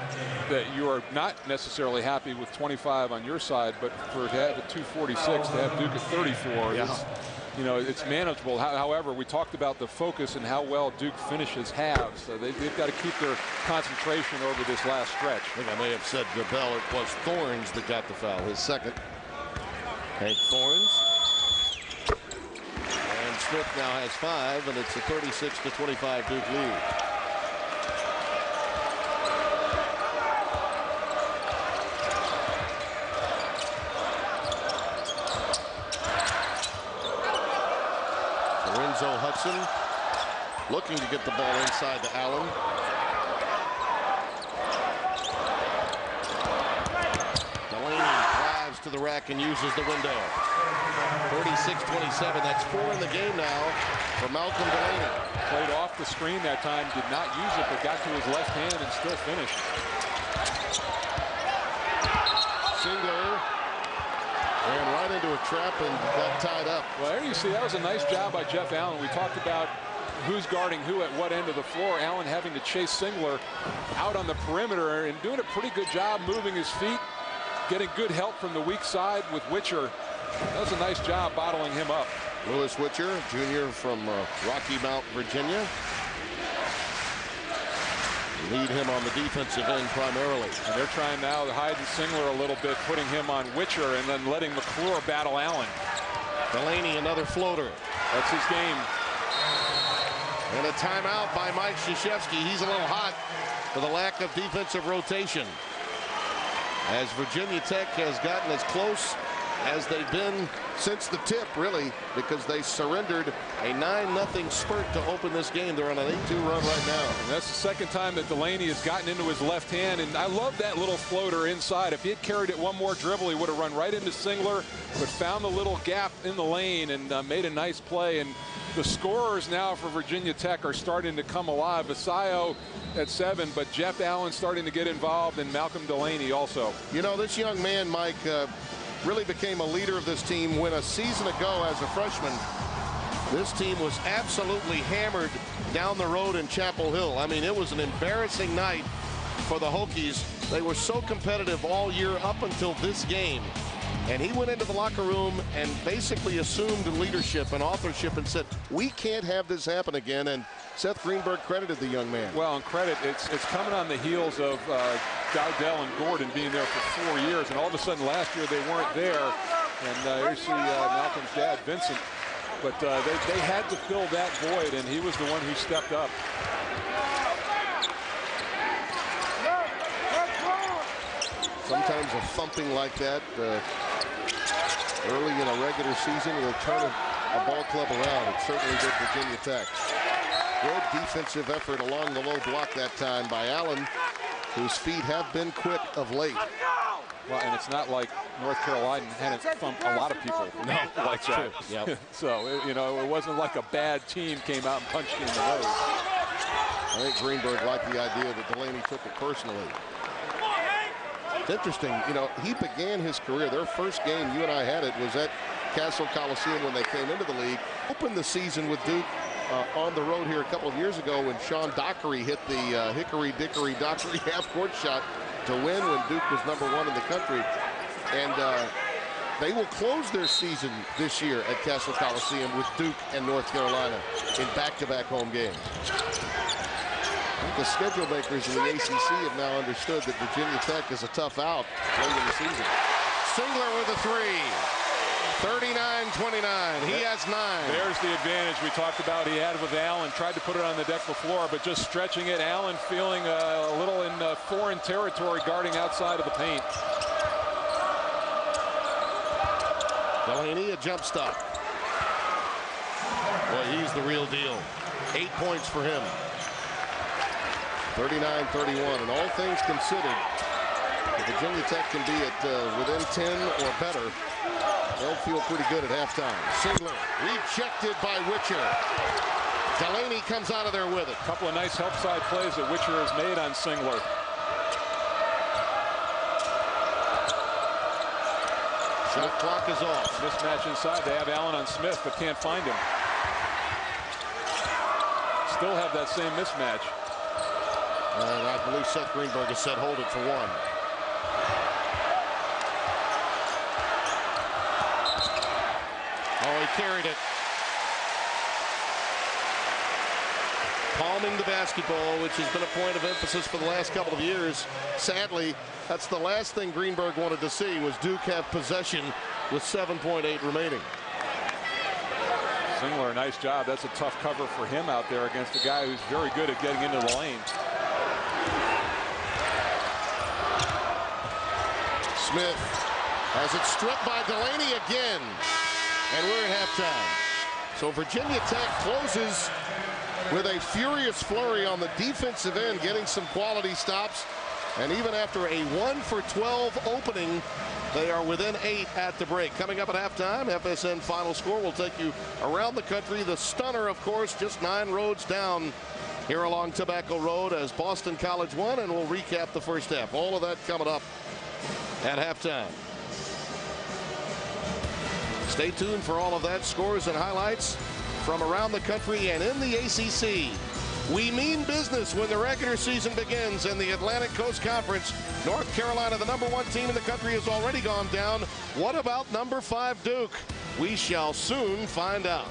that you are not necessarily happy with 25 on your side, but to have a 246, to have Duke at 34, you know, it's manageable. However, we talked about the focus and how well Duke finishes halves. So they've got to keep their concentration over this last stretch. I think I may have said Bell. It was Thorns that got the foul, his second. Hank Thorns. And Smith now has 5, and it's a 36-25 Duke lead. Lorenzo Hudson looking to get the ball inside to Allen. Delaney drives to the rack and uses the window. 36-27. That's 4 in the game now for Malcolm Delaney. Played off the screen that time, did not use it, but got to his left hand and still finished. Singler Ran right into a trap and got tied up. Well, there you see, that was a nice job by Jeff Allen. We talked about who's guarding who at what end of the floor. Allen having to chase Singler out on the perimeter and doing a pretty good job moving his feet, getting good help from the weak side with Witcher. That was a nice job bottling him up. Lewis Witcher, junior from Rocky Mount, Virginia. Lead him on the defensive end primarily. And they're trying now to hide Singler a little bit, putting him on Witcher and then letting McClure battle Allen. Delaney, another floater. That's his game. And a timeout by Mike Krzyzewski. He's a little hot for the lack of defensive rotation, as Virginia Tech has gotten as close as they've been since the tip, really, because they surrendered a 9-0 spurt to open this game. They're on an 8-2 run right now. And that's the second time that Delaney has gotten into his left hand, and I love that little floater inside. If he had carried it one more dribble, he would have run right into Singler, but found the little gap in the lane and made a nice play. And the scorers now for Virginia Tech are starting to come alive. Vasayo at 7, but Jeff Allen starting to get involved, and Malcolm Delaney also. You know, this young man, Mike, really became a leader of this team when a season ago as a freshman, this team was absolutely hammered down the road in Chapel Hill. I mean, it was an embarrassing night for the Hokies. They were so competitive all year up until this game. And he went into the locker room and basically assumed leadership and authorship and said, we can't have this happen again. And Seth Greenberg credited the young man. Well, and credit, it's coming on the heels of Dowdell and Gordon being there for 4 years. And all of a sudden last year they weren't there. And you see Malcolm's dad, Vincent. But they had to fill that void, and he was the one who stepped up. Sometimes a thumping like that early in a regular season will turn a ball club around. It certainly did Virginia Tech. Good defensive effort along the low block that time by Allen, whose feet have been quick of late. Well, and it's not like North Carolina hadn't thumped a lot of people like that. Yep. So, it wasn't like a bad team came out and punched you in the nose. I think Greenberg liked the idea that Delaney took it personally. It's interesting, he began his career, their first game, you and I had it, was at Castle Coliseum when they came into the league. Opened the season with Duke on the road here a couple of years ago when Sean Dockery hit the hickory-dickory-dockery half-court shot to win when Duke was #1 in the country. And they will close their season this year at Castle Coliseum with Duke and North Carolina in back-to-back home games. I think the schedule makers in the ACC have now understood that Virginia Tech is a tough out late in the season. Singler with a 3. 39-29. He has 9. There's the advantage we talked about he had with Allen. Tried to put it on the deck before, but just stretching it. Allen feeling a little in foreign territory, guarding outside of the paint. Delaney, a jump stop. Boy, he's the real deal. 8 points for him. 39-31. And all things considered, if Virginia Tech can be at within 10 or better, they'll feel pretty good at halftime. Singler rejected by Witcher. Delaney comes out of there with it. A couple of nice help side plays that Witcher has made on Singler. Shot clock is off. Mismatch inside. They have Allen on Smith, but can't find him. Still have that same mismatch. And I believe Seth Greenberg has said hold it for 1. Oh, he carried it. Palming the basketball, which has been a point of emphasis for the last couple of years. Sadly, that's the last thing Greenberg wanted to see, was Duke have possession with 7.8 remaining. Singler, nice job. That's a tough cover for him out there against a guy who's very good at getting into the lane. Smith has it stripped by Delaney again. And we're at halftime. So Virginia Tech closes with a furious flurry on the defensive end, getting some quality stops. And even after a 1-for-12 opening, they are within 8 at the break. Coming up at halftime, FSN Final Score will take you around the country. The stunner, of course, just 9 roads down here along Tobacco Road as Boston College won, and we'll recap the first half. All of that coming up at halftime. Stay tuned for all of that, scores and highlights from around the country and in the ACC. We mean business when the regular season begins in the Atlantic Coast Conference. North Carolina, the #1 team in the country, has already gone down. What about #5 Duke? We shall soon find out.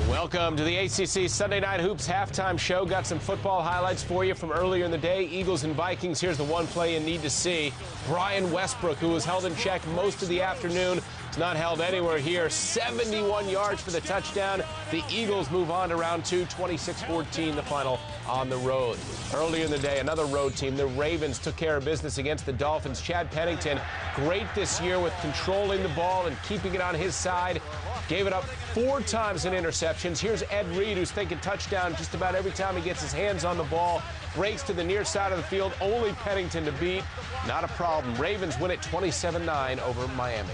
Welcome to the ACC Sunday Night Hoops halftime show. Got some football highlights for you from earlier in the day. Eagles and Vikings. Here's the one play you need to see. Brian Westbrook, who was held in check most of the afternoon, is not held anywhere here. 71 yards for the touchdown. The Eagles move on to round 2, 26-14, the final on the road. Earlier in the day, another road team, the Ravens, took care of business against the Dolphins. Chad Pennington, great this year with controlling the ball and keeping it on his side. Gave it up 4 times in interceptions. Here's Ed Reed, who's thinking touchdown just about every time he gets his hands on the ball. Breaks to the near side of the field. Only Pennington to beat. Not a problem. Ravens win it 27-9 over Miami.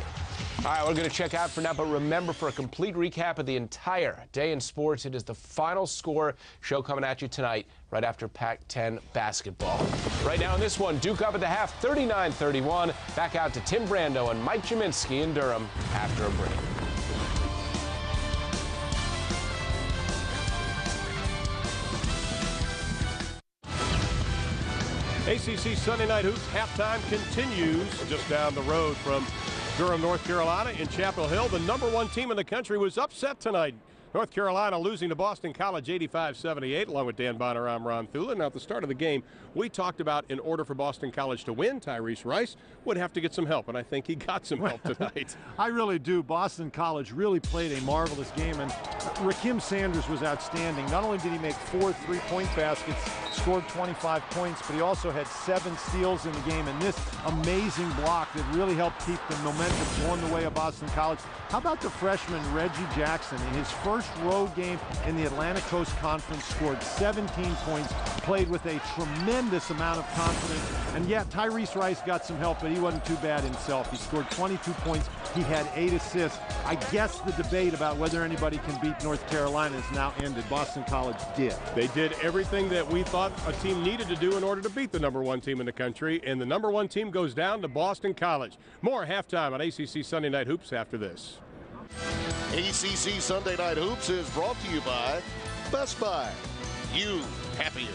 All right, we're going to check out for now, but remember, for a complete recap of the entire day in sports, it is the Final Score show coming at you tonight right after Pac-10 basketball. Right now in this one, Duke up at the half, 39-31. Back out to Tim Brando and Mike Jaminski in Durham after a break. ACC Sunday Night Hoops halftime continues just down the road from Durham, North Carolina in Chapel Hill. The #1 team in the country was upset tonight. North Carolina losing to Boston College 85-78. Along with Dan Bonner, I'm Ron Thulin. Now, at the start of the game, we talked about in order for Boston College to win, Tyrese Rice would have to get some help, and I think he got some help tonight. I really do. Boston College really played a marvelous game, and Rakim Sanders was outstanding. Not only did he make 4 3-point baskets, scored 25 points, but he also had 7 steals in the game, and this amazing block that really helped keep the momentum going the way of Boston College. How about the freshman Reggie Jackson in his first road game in the Atlantic Coast Conference, scored 17 points, played with a tremendous amount of confidence, and yet Tyrese Rice got some help, but he wasn't too bad himself. He scored 22 points. He had 8 assists. I guess the debate about whether anybody can beat North Carolina is now ended. Boston College did. They did everything that we thought a team needed to do in order to beat the #1 team in the country, and the #1 team goes down to Boston College. More halftime on ACC Sunday Night Hoops after this. ACC Sunday Night Hoops is brought to you by Best Buy. You happier.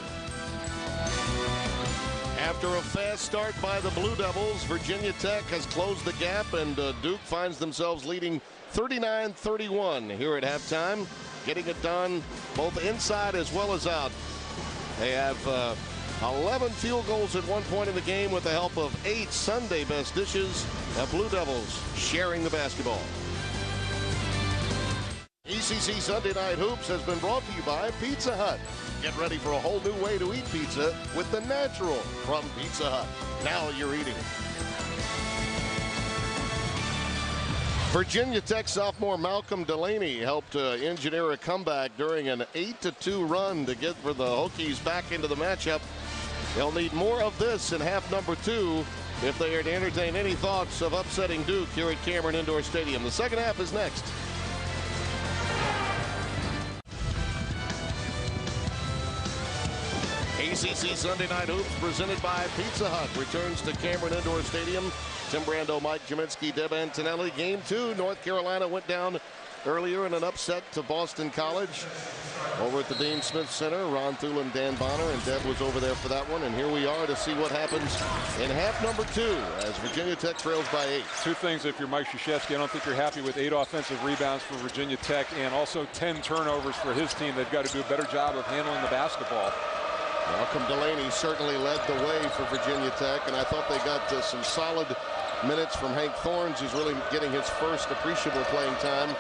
After a fast start by the Blue Devils, Virginia Tech has closed the gap, and Duke finds themselves leading 39-31 here at halftime, getting it done both inside as well as out. They have 11 field goals at one point in the game with the help of 8 Sunday best dishes. The Blue Devils sharing the basketball. ACC Sunday Night Hoops has been brought to you by Pizza Hut. Get ready for a whole new way to eat pizza with the natural from Pizza Hut. Now you're eating. Virginia Tech sophomore Malcolm Delaney helped engineer a comeback during an 8-2 run to get for the Hokies back into the matchup. They'll need more of this in half #2 if they are to entertain any thoughts of upsetting Duke here at Cameron Indoor Stadium. The second half is next. ACC Sunday Night Hoops presented by Pizza Hut returns to Cameron Indoor Stadium. Tim Brando, Mike Jaminski, Deb Antonelli. Game 2, North Carolina went down earlier in an upset to Boston College. Over at the Dean Smith Center, Ron Thulin, Dan Bonner, and Deb was over there for that one. And here we are to see what happens in half #2 as Virginia Tech trails by 8. 2 things if you're Mike Krzyzewski. I don't think you're happy with 8 offensive rebounds for Virginia Tech and also 10 turnovers for his team. They've got to do a better job of handling the basketball. Malcolm Delaney certainly led the way for Virginia Tech, and I thought they got some solid minutes from Hank Thorns, who's really getting his first appreciable playing time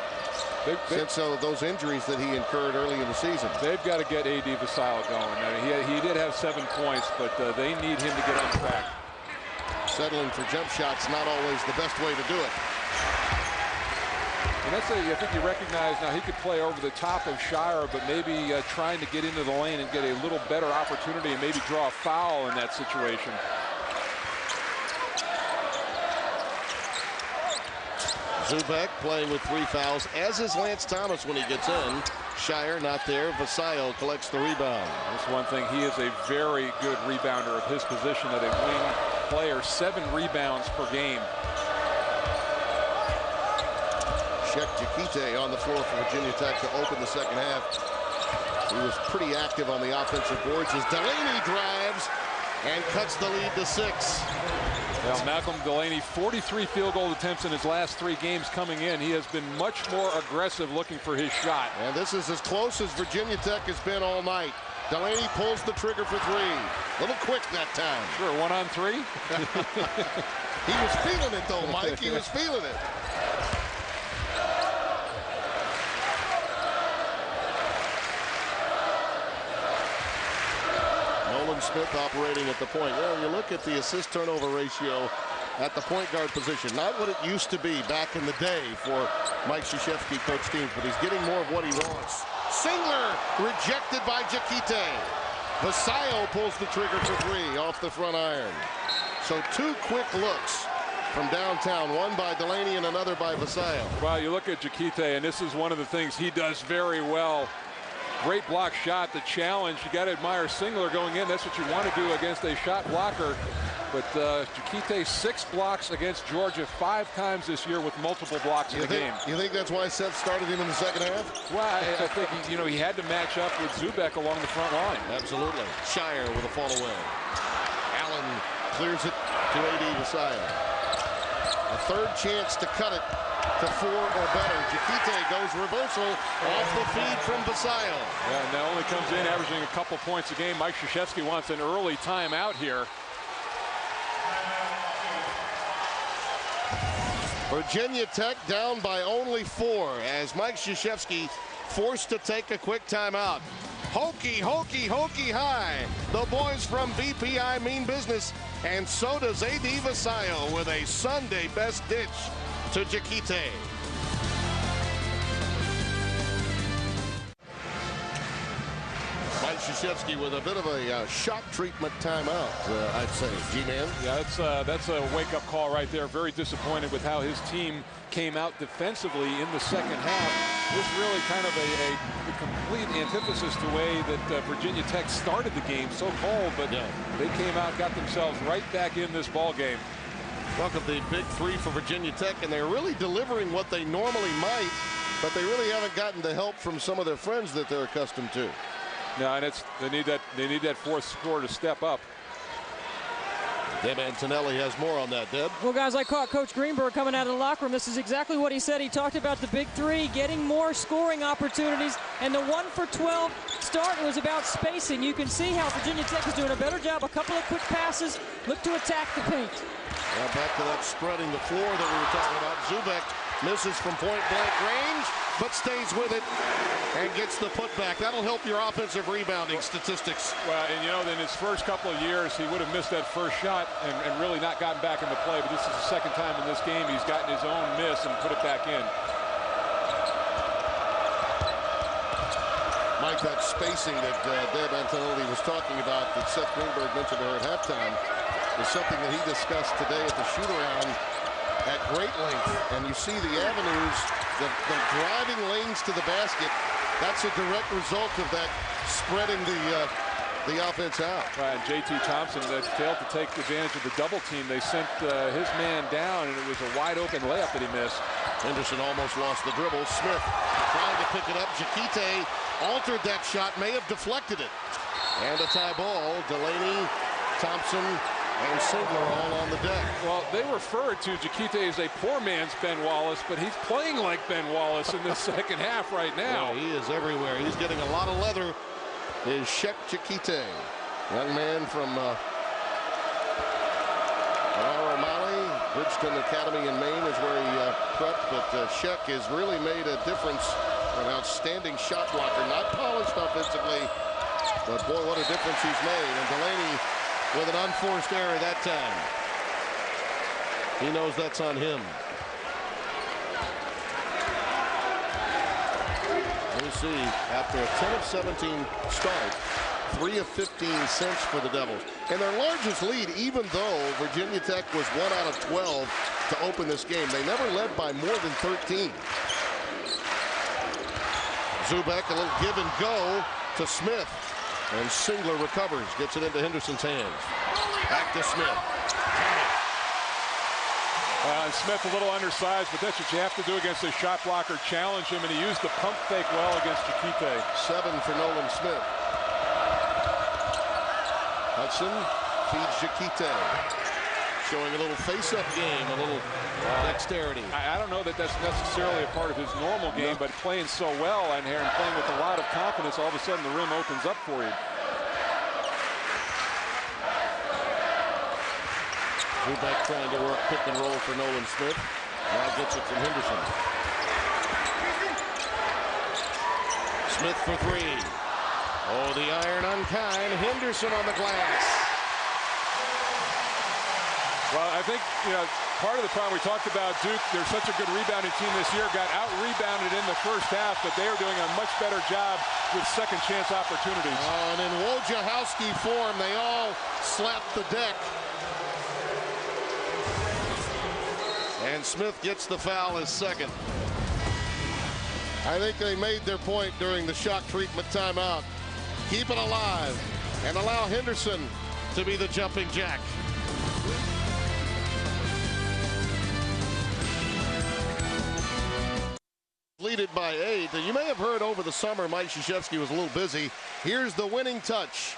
since those injuries that he incurred early in the season. They've got to get A.D. Vasile going. I mean, he did have 7 points, but they need him to get on track. Settling for jump shots, not always the best way to do it. And that's I think you recognize now he could play over the top of Shire, but maybe trying to get into the lane and get a little better opportunity and maybe draw a foul in that situation. Zubek playing with 3 fouls, as is Lance Thomas when he gets in. Shire not there. Vasile collects the rebound. That's one thing. He is a very good rebounder of his position at a wing player, 7 rebounds per game. Shek Jakite on the floor for Virginia Tech to open the second half. He was pretty active on the offensive boards as Delaney drives and cuts the lead to 6. Well, Malcolm Delaney, 43 field goal attempts in his last 3 games coming in. He has been much more aggressive looking for his shot. And this is as close as Virginia Tech has been all night. Delaney pulls the trigger for 3. A little quick that time. Sure, 1-on-3. He was feeling it though, Mike. He was feeling it. Smith operating at the point. Well, you look at the assist turnover ratio at the point guard position. Not what it used to be back in the day for Mike Krzyzewski coach teams, but he's getting more of what he wants. Singler rejected by Jakite. Vasayo pulls the trigger for 3 off the front iron. So 2 quick looks from downtown, one by Delaney and another by Vasayo. Well, you look at Jakite, and this is one of the things he does very well. Great block shot. The challenge, you got to admire Singler going in. That's what you want to do against a shot blocker. But Jakite 6 blocks against Georgia 5 times this year with multiple blocks in the game. You think that's why Seth started him in the second half? Well, I think he had to match up with Zubek along the front line. Absolutely. Shire with a fall away. Allen clears it to A.D. Vasayo. A third chance to cut it to 4 or better. Jakite goes reversal off the feed from Vasayo. Yeah, and that only comes in averaging a couple points a game. Mike Krzyzewski wants an early timeout here. Virginia Tech down by only 4 as Mike Krzyzewski forced to take a quick timeout. Hokie, Hokie, Hokie high. The boys from BPI mean business, and so does A.D. Vasayo with a Sunday best ditch to Jakite. Mike Krzyzewski with a bit of a shock treatment timeout, I'd say. G-Man? Yeah, that's a wake-up call right there. Very disappointed with how his team came out defensively in the second half. This really kind of a complete antithesis to the way that Virginia Tech started the game. So cold, but they came out, got themselves right back in this ball game. Look at the big 3 for Virginia Tech, and they're really delivering what they normally might, but they really haven't gotten the help from some of their friends that they're accustomed to. No, and they need that 4th score to step up. Deb Antonelli has more on that, Deb. Well, guys, I caught Coach Greenberg coming out of the locker room. This is exactly what he said. He talked about the big 3, getting more scoring opportunities, and the 1 for 12 start was about spacing. You can see how Virginia Tech is doing a better job. A couple of quick passes, look to attack the paint. Well, back to that spreading the floor that we were talking about. Zubek misses from point-blank range, but stays with it and gets the putback. That'll help your offensive rebounding statistics. Well, and in his first couple of years, he would have missed that first shot and really not gotten back into play. But this is the second time in this game he's gotten his own miss and put it back in. Mike, that spacing that Deb Antonelli was talking about that Seth Greenberg mentioned to her at halftime is something that he discussed today at the shoot-around at great length. And you see the avenues, the driving lanes to the basket. That's a direct result of that spreading the offense out. Right, and J.T. Thompson that failed to take advantage of the double team. They sent his man down, and it was a wide-open layup that he missed. Henderson almost lost the dribble. Smith trying to pick it up. Jakite altered that shot, may have deflected it. And a tie ball. Delaney, Thompson, and Singler all on the deck. Well, they refer to Jakite as a poor man's Ben Wallace, but he's playing like Ben Wallace in this second half right now. Yeah, he is everywhere. He's getting a lot of leather. Is Shek Jakite, young man from O'Malley, Bridgeton Academy in Maine is where he prepped, but Shek has really made a difference. An outstanding shot blocker, not polished offensively, but boy, what a difference he's made. And Delaney with an unforced error that time. He knows that's on him. Let me see, after a 10 of 17 start, 3 of 15 cents for the Devils. And their largest lead, even though Virginia Tech was 1 out of 12 to open this game, they never led by more than 13. Zubek, a little give and go to Smith. And Singler recovers, gets it into Henderson's hands. Back to Smith. And Smith a little undersized, but that's what you have to do against a shot blocker. Challenge him, and he used the pump fake well against Jakite. 7 for Nolan Smith. Hudson feeds Jakite. Showing a little face-up game, a little dexterity. I don't know that that's necessarily a part of his normal game, but playing so well on here and playing with a lot of confidence, all of a sudden the rim opens up for you. Zubek trying to work pick and roll for Nolan Smith. Now gets it from Henderson. Smith for 3. Oh, the iron unkind. Henderson on the glass. Well, I think, part of the problem we talked about Duke, they're such a good rebounding team this year, got out-rebounded in the first half, but they are doing a much better job with second chance opportunities. And in Wojciechowski form, they all slapped the deck. And Smith gets the foul, his second. I think they made their point during the shock treatment timeout. Keep it alive and allow Henderson to be the jumping jack. Lead it by 8. And you may have heard over the summer Mike Krzyzewski was a little busy. Here's the winning touch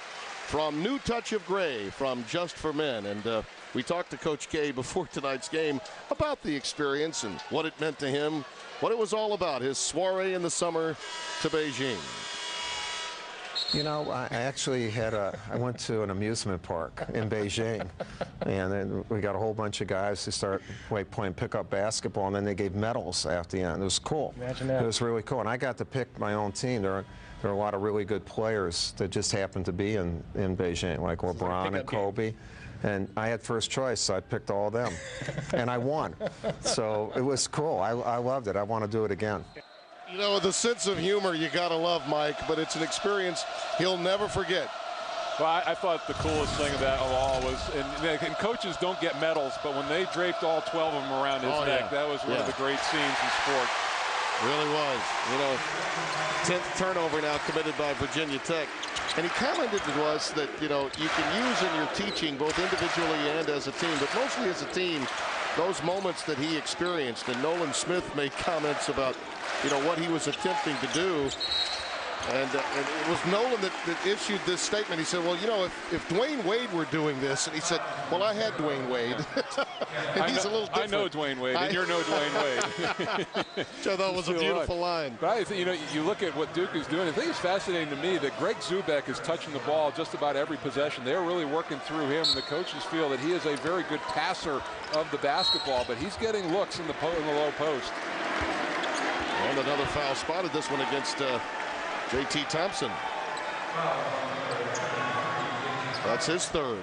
from New Touch of Gray from Just for Men. And we talked to Coach K before tonight's game about the experience and what it meant to him, what it was all about, his soiree in the summer to Beijing. I actually I went to an amusement park in Beijing, and then we got a whole bunch of guys who start playing pickup basketball, and then they gave medals at the end. It was cool. Imagine that. It was really cool, and I got to pick my own team. There are a lot of really good players that just happened to be in Beijing, like LeBron and Kobe. And I had first choice, so I picked all of them. And I won. So it was cool. I loved it. I want to do it again. The sense of humor you got to love, Mike, but it's an experience he'll never forget. Well, I thought the coolest thing of all was, and coaches don't get medals, but when they draped all 12 of them around his neck, that was one of the great scenes in sport. Really was. 10th turnover now committed by Virginia Tech. And he commented to us that, you can use in your teaching both individually and as a team, but mostly as a team, those moments that he experienced. And Nolan Smith made comments about, what he was attempting to do. And it was Nolan that issued this statement. He said, well, if Dwayne Wade were doing this, and he said, well, I had Dwayne Wade. And he's a little different. I know Dwayne Wade, and you're no Dwayne Wade. Which I thought was a beautiful line. But I think, you look at what Duke is doing. I think it's fascinating to me that Greg Zubek is touching the ball just about every possession. They're really working through him. The coaches feel that he is a very good passer of the basketball, but he's getting looks in the low post. And another foul spotted, this one against J.T. Thompson. That's his third.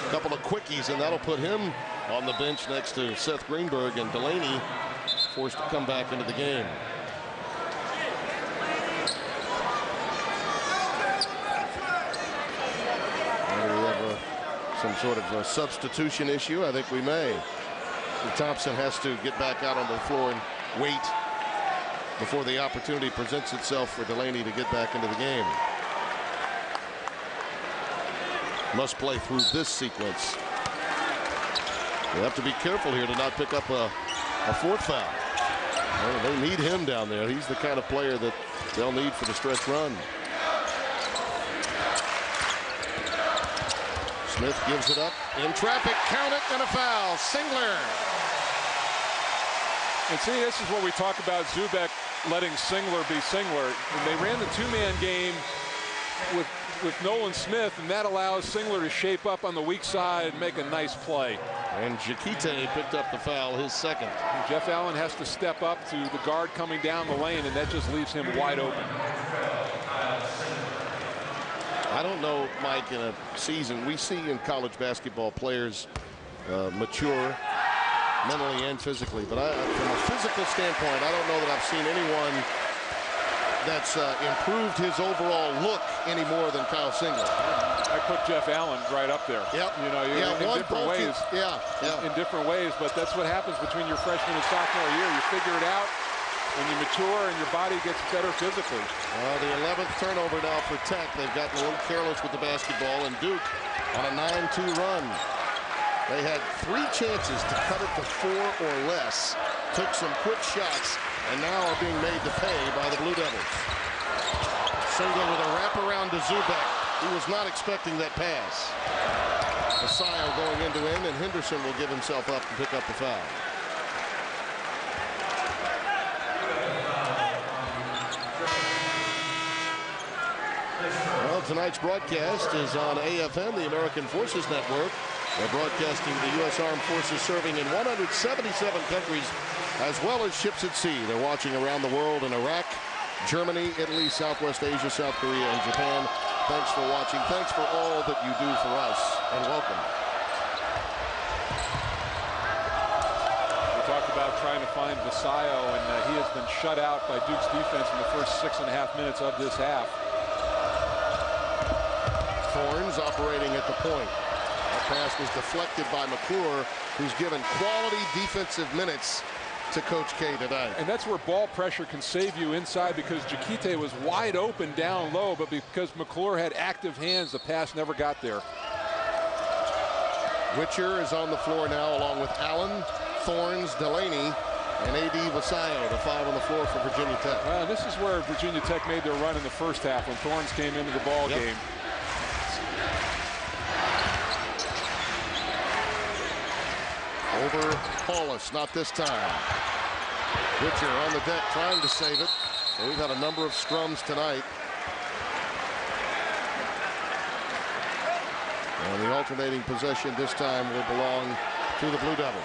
A couple of quickies, and that'll put him on the bench next to Seth Greenberg, and Delaney forced to come back into the game. And we have some sort of a substitution issue. I think we may. Thompson has to get back out on the floor and wait before the opportunity presents itself for Delaney to get back into the game. Must play through this sequence. They have to be careful here to not pick up a fourth foul. Well, they need him down there. He's the kind of player that they'll need for the stretch run. Smith gives it up in traffic. Count it, and a foul. Singler. And see, this is what we talk about Zubek letting Singler be Singler. And they ran the two-man game with Nolan Smith, and that allows Singler to shape up on the weak side and make a nice play. And Jakite picked up the foul, his second. And Jeff Allen has to step up to the guard coming down the lane, and that just leaves him wide open. I don't know, Mike, in a season, we see in college basketball players mature mentally and physically, but from a physical standpoint, I don't know that I've seen anyone that's improved his overall look any more than Kyle Singler. I put Jeff Allen right up there. Yep. In different ways. In different ways, but that's what happens between your freshman and sophomore year. You figure it out, and you mature, and your body gets better physically. The 11th turnover now for Tech. They've gotten a little careless with the basketball, and Duke on a 9-2 run. They had 3 chances to cut it to 4 or less, took some quick shots, and now are being made to pay by the Blue Devils. Single with a wraparound to Zubek. He was not expecting that pass. Vasayo going end to end, and Henderson will give himself up and pick up the foul. Well, tonight's broadcast is on AFN, the American Forces Network. They're broadcasting the U.S. Armed Forces serving in 177 countries, as well as ships at sea. They're watching around the world in Iraq, Germany, Italy, Southwest Asia, South Korea, and Japan. Thanks for watching. Thanks for all that you do for us, and welcome. We talked about trying to find Vasayo, and he has been shut out by Duke's defense in the first 6.5 minutes of this half. Thorns operating at the point. That pass was deflected by McClure, who's given quality defensive minutes to Coach K today. And that's where ball pressure can save you inside, because Jakite was wide open down low, but because McClure had active hands, the pass never got there. Witcher is on the floor now, along with Allen, Thorns, Delaney, and A.D. Vasayo, the 5 on the floor for Virginia Tech. Well, this is where Virginia Tech made their run in the first half when Thorns came into the ball game. Over Paulus, not this time. Witcher on the deck trying to save it. So we've had a number of scrums tonight. And the alternating possession this time will belong to the Blue Devils.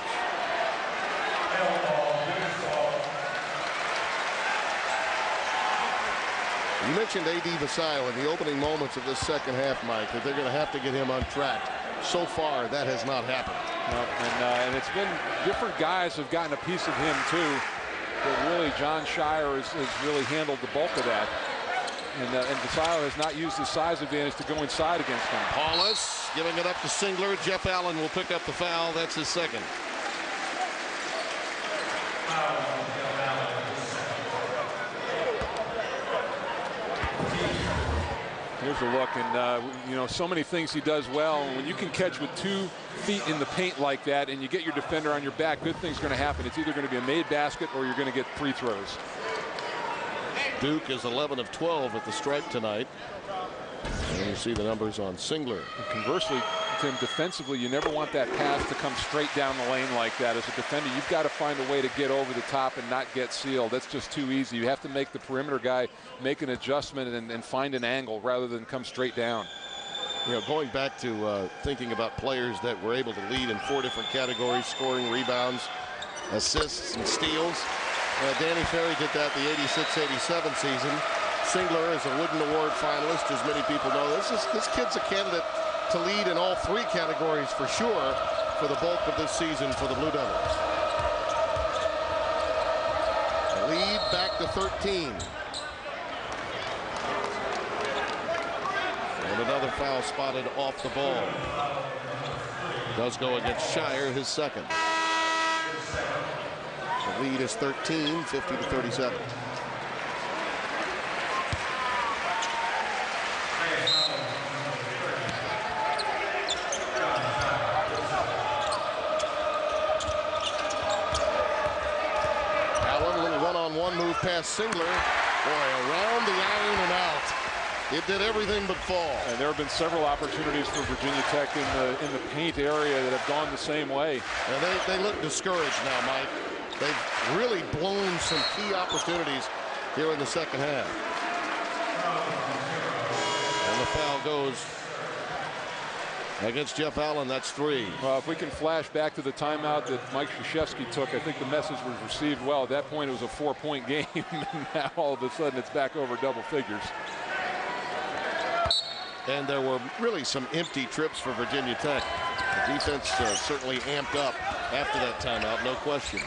You mentioned A.D. Vasayo in the opening moments of this second half, Mike, that they're going to have to get him on track. So far, that has not happened. And it's been different guys have gotten a piece of him too. But really, John Shire has really handled the bulk of that. And Vasayo has not used his size advantage to go inside against him. Paulus giving it up to Singler. Jeff Allen will pick up the foul. That's his second. Here's a look, and you know, so many things he does well. And when you can catch with 2 feet in the paint like that, and you get your defender on your back, good things are going to happen. It's either going to be a made basket or you're going to get free throws. Duke is 11 of 12 at the stripe tonight. And you see the numbers on Singler. And conversely, Tim, defensively, you never want that pass to come straight down the lane like that. As a defender, you've got to find a way to get over the top and not get sealed. That's just too easy. You have to make the perimeter guy make an adjustment and find an angle rather than come straight down. You know, going back to thinking about players that were able to lead in 4 different categories: scoring, rebounds, assists, and steals. Danny Ferry did that the 86-87 season. Singler is a Wooden Award finalist, as many people know. This kid's a candidate to lead in all 3 categories for sure for the bulk of this season for the Blue Devils. The lead back to 13. And another foul spotted off the ball. Does go against Shire, his second. The lead is 13, 50-37. One move past Singler. Boy, around the iron and out. It did everything but fall. And there have been several opportunities for Virginia Tech in the paint area that have gone the same way. And they look discouraged now, Mike. They've really blown some key opportunities here in the second half. And the foul goes against Jeff Allen. That's 3. Well, if we can flash back to the timeout that Mike Krzyzewski took, I think the message was received well. At that point, it was a 4-point game, and now all of a sudden it's back over double figures. And there were really some empty trips for Virginia Tech. The defense certainly amped up after that timeout, no question.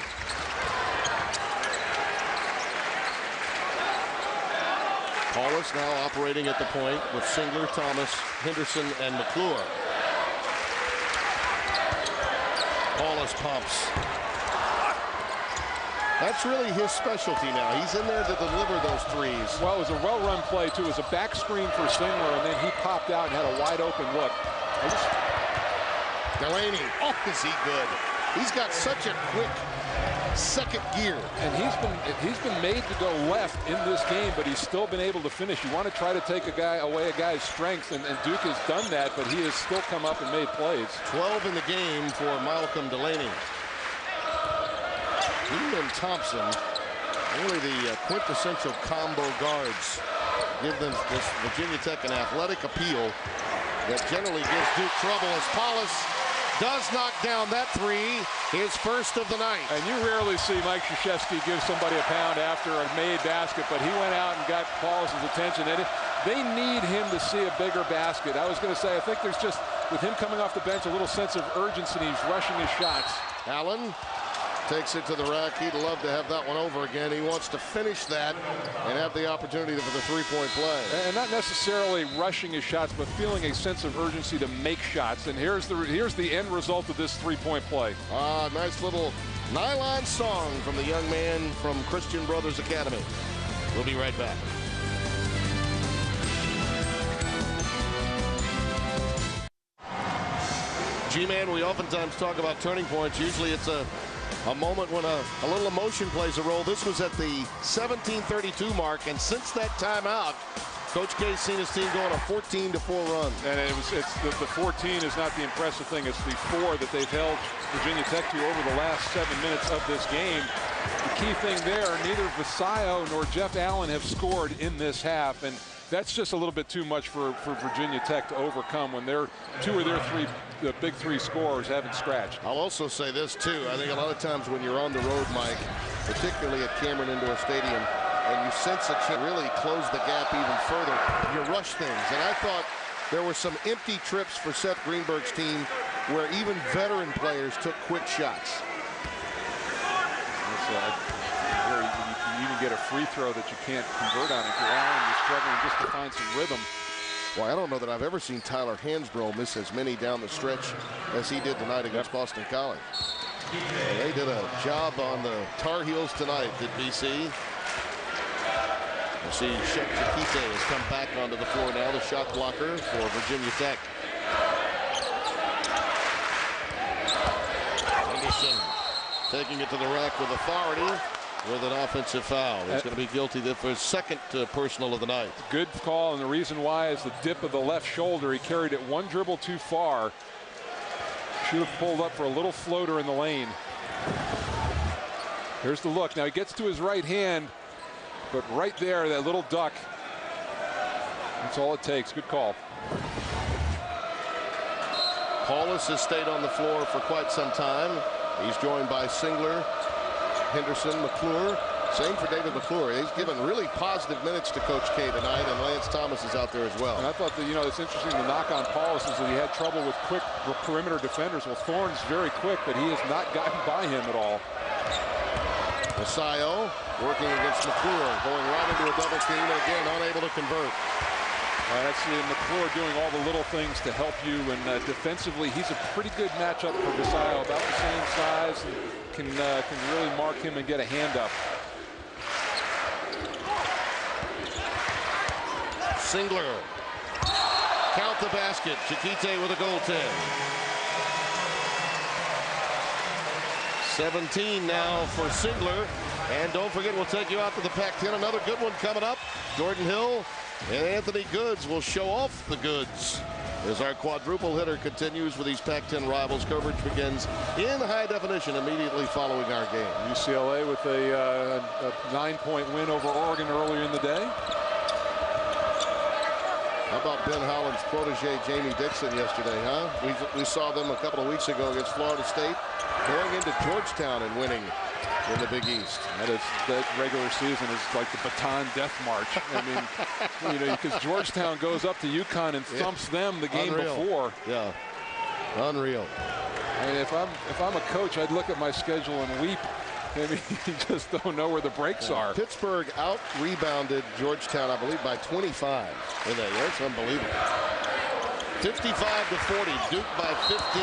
Paulus now operating at the point with Singler, Thomas, Henderson, and McClure. Paulus pumps. That's really his specialty now. He's in there to deliver those threes. Well, it was a well-run play, too. It was a back screen for Singler, and then he popped out and had a wide-open look. Delaney, oh, is he good? He's got such a quick second gear. And he's been made to go left in this game, but he's still been able to finish. You want to try to take away a guy's strengths, and Duke has done that, but he has still come up and made plays. 12 in the game for Malcolm Delaney. He and Thompson, really the quintessential combo guards, give them this Virginia Tech an athletic appeal that generally gives Duke trouble as Paulus does knock down that three, his first of the night. And you rarely see Mike Krzyzewski give somebody a pound after a made basket, but he went out and got Paulus's attention. And they need him to see a bigger basket. I was going to say, I think there's just, with him coming off the bench, a little sense of urgency. He's rushing his shots. Allen takes it to the rack. He'd love to have that one over again. He wants to finish that and have the opportunity for the three-point play. And not necessarily rushing his shots, but feeling a sense of urgency to make shots. And here's the end result of this three-point play. Nice little nylon song from the young man from Christian Brothers Academy. We'll be right back. G-Man, we oftentimes talk about turning points. Usually it's a moment when a little emotion plays a role. This was at the 17:32 mark, and since that timeout, Coach K's seen his team go on a 14-4 run. And the 14 is not the impressive thing. It's the 4 that they've held Virginia Tech to over the last 7 minutes of this game. The key thing there, neither Vasayo nor Jeff Allen have scored in this half, and that's just a little bit too much for Virginia Tech to overcome when their two of their the big three scorers haven't scratched. I'll also say this too. I think a lot of times when you're on the road, Mike, particularly at Cameron Indoor Stadium, and you sense that you really close the gap even further, you rush things. And I thought there were some empty trips for Seth Greenberg's team where even veteran players took quick shots. You even get a free throw that you can't convert on. If you're Allen, you're struggling just to find some rhythm. Well, I don't know that I've ever seen Tyler Hansbrough miss as many down the stretch as he did tonight against Boston College. And they did a job on the Tar Heels tonight at BC. We'll see Shep Chikite has come back onto the floor now, the shot blocker for Virginia Tech. Anderson taking it to the rack with authority with an offensive foul. He's going to be guilty for his second personal of the night. Good call, and the reason why is the dip of the left shoulder. He carried it one dribble too far. Should have pulled up for a little floater in the lane. Here's the look. Now he gets to his right hand, but right there, that little duck, that's all it takes. Good call. Paulus has stayed on the floor for quite some time. He's joined by Singler, Henderson, McClure. Same for David McClure. He's given really positive minutes to Coach K tonight, and Lance Thomas is out there as well. And I thought that, it's interesting, the knock on Paulus is that he had trouble with quick perimeter defenders. Well, Thorne's very quick, but he has not gotten by him at all. Vasayo working against McClure, going right into a double team, and again, unable to convert. That's McClure doing all the little things to help you, and defensively, he's a pretty good matchup for Vasayo, about the same size, and can really mark him and get a hand up. Singler, count the basket. Chikite with a goaltend. 17 now for Singler. And don't forget, we'll take you out to the Pac-10. Another good one coming up. Jordan Hill and Anthony Goods will show off the goods as our quadruple hitter continues with these Pac-10 rivals. Coverage begins in high definition immediately following our game. UCLA with a 9-point win over Oregon earlier in the day. How about Ben Howland's protege, Jamie Dixon, yesterday, huh? We saw them a couple of weeks ago against Florida State, going into Georgetown and winning in the Big East. That regular season is like the baton death march. I mean, because Georgetown goes up to UConn and thumps them the game before. Yeah, unreal. I mean, if I'm a coach, I'd look at my schedule and weep. I mean, you just don't know where the breaks are. Pittsburgh out-rebounded Georgetown, I believe, by 25. That's unbelievable. 55-40, Duke by 15.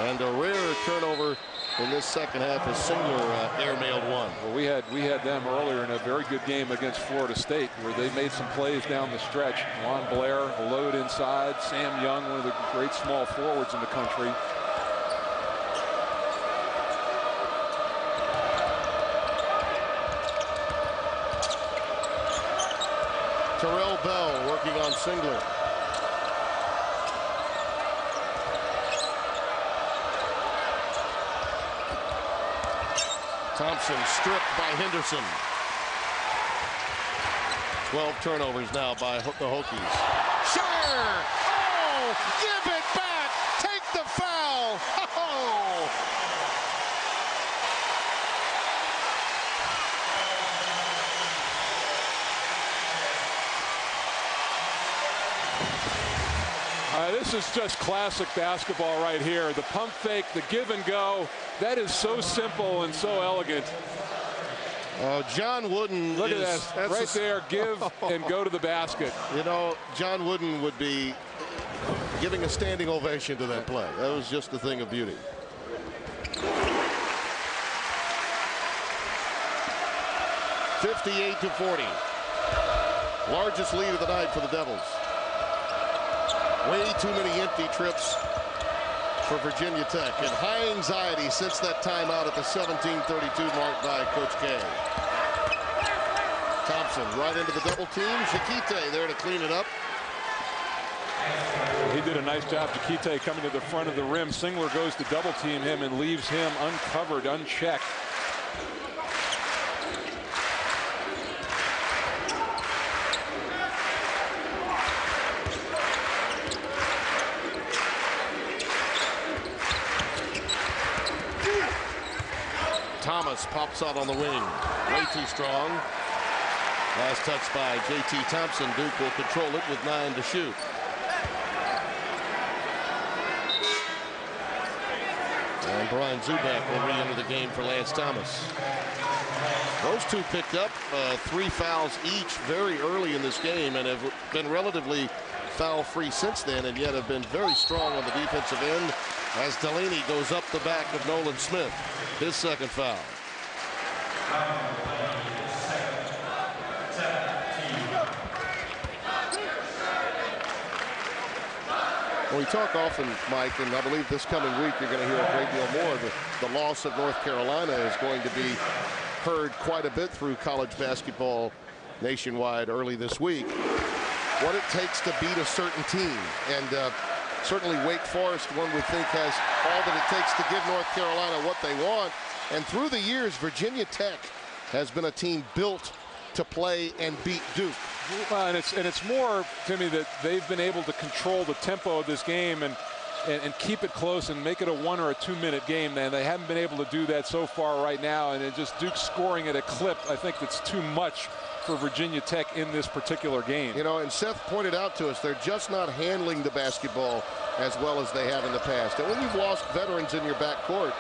And a rare turnover in this second half as Singler airmailed one. Well, we had them earlier in a very good game against Florida State where they made some plays down the stretch. Juan Blair, a load inside. Sam Young, one of the great small forwards in the country. Terrell Bell working on Singler. Thompson stripped by Henderson. 12 turnovers now by the Hokies. Shire! Oh! Give it back! Take the foul! Oh! This is just classic basketball right here. The pump fake, the give and go. That is so simple and so elegant. John Wooden. Look at that. Right there, give and go to the basket. You know, John Wooden would be giving a standing ovation to that play. That was just a thing of beauty. (58-40). Largest lead of the night for the Devils. Way too many empty trips for Virginia Tech, and high anxiety since that timeout at the 17:32 mark by Coach K. Thompson right into the double team. Chiquite there to clean it up. He did a nice job. Chiquite coming to the front of the rim. Singler goes to double team him and leaves him uncovered, unchecked. Thomas pops out on the wing. Way too strong. Last touch by J.T. Thompson. Duke will control it with 9 to shoot. And Brian Zubak will re-enter the game for Lance Thomas. Those two picked up 3 fouls each very early in this game and have been relatively foul-free since then, and yet have been very strong on the defensive end as Delaney goes up the back of Nolan Smith. His second foul. We talk often, Mike, and I believe this coming week you're going to hear a great deal more. The loss of North Carolina is going to be heard quite a bit through college basketball nationwide early this week. What it takes to beat a certain team, and certainly Wake Forest, one would think, has all that it takes to give North Carolina what they want. And through the years, Virginia Tech has been a team built to play and beat Duke. Well, and it's more, Timmy, that they've been able to control the tempo of this game and keep it close and make it a 1 or a 2 minute game. And they haven't been able to do that so far right now. And it just Duke scoring at a clip, I think that's too much for Virginia Tech in this particular game. You know, and Seth pointed out to us, they're just not handling the basketball as well as they have in the past. And when you've lost veterans in your backcourt,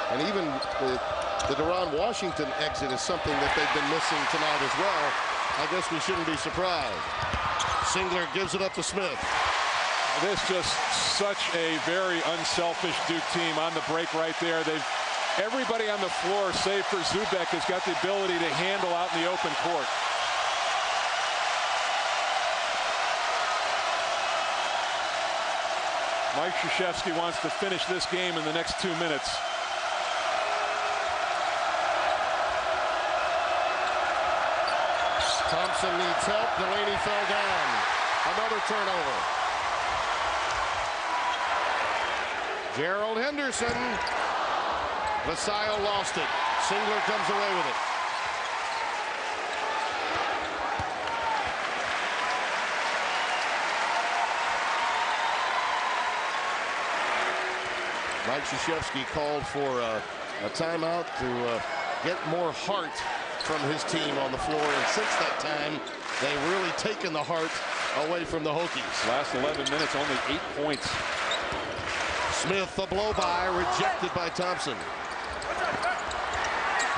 and even the Durham Washington exit is something that they've been missing tonight as well, I guess we shouldn't be surprised. Singler gives it up to Smith. This just such a very unselfish Duke team on the break right there. Everybody on the floor, save for Zubek, has got the ability to handle out in the open court. Mike Krzyzewski wants to finish this game in the next 2 minutes. Thompson needs help. Delaney fell down. Another turnover. Gerald Henderson. Vasayo lost it. Singler comes away with it. Mike Krzyzewski called for a timeout to get more heart from his team on the floor, and since that time they've really taken the heart away from the Hokies. Last 11 minutes, only 8 points. Smith, the blow by, rejected by Thompson.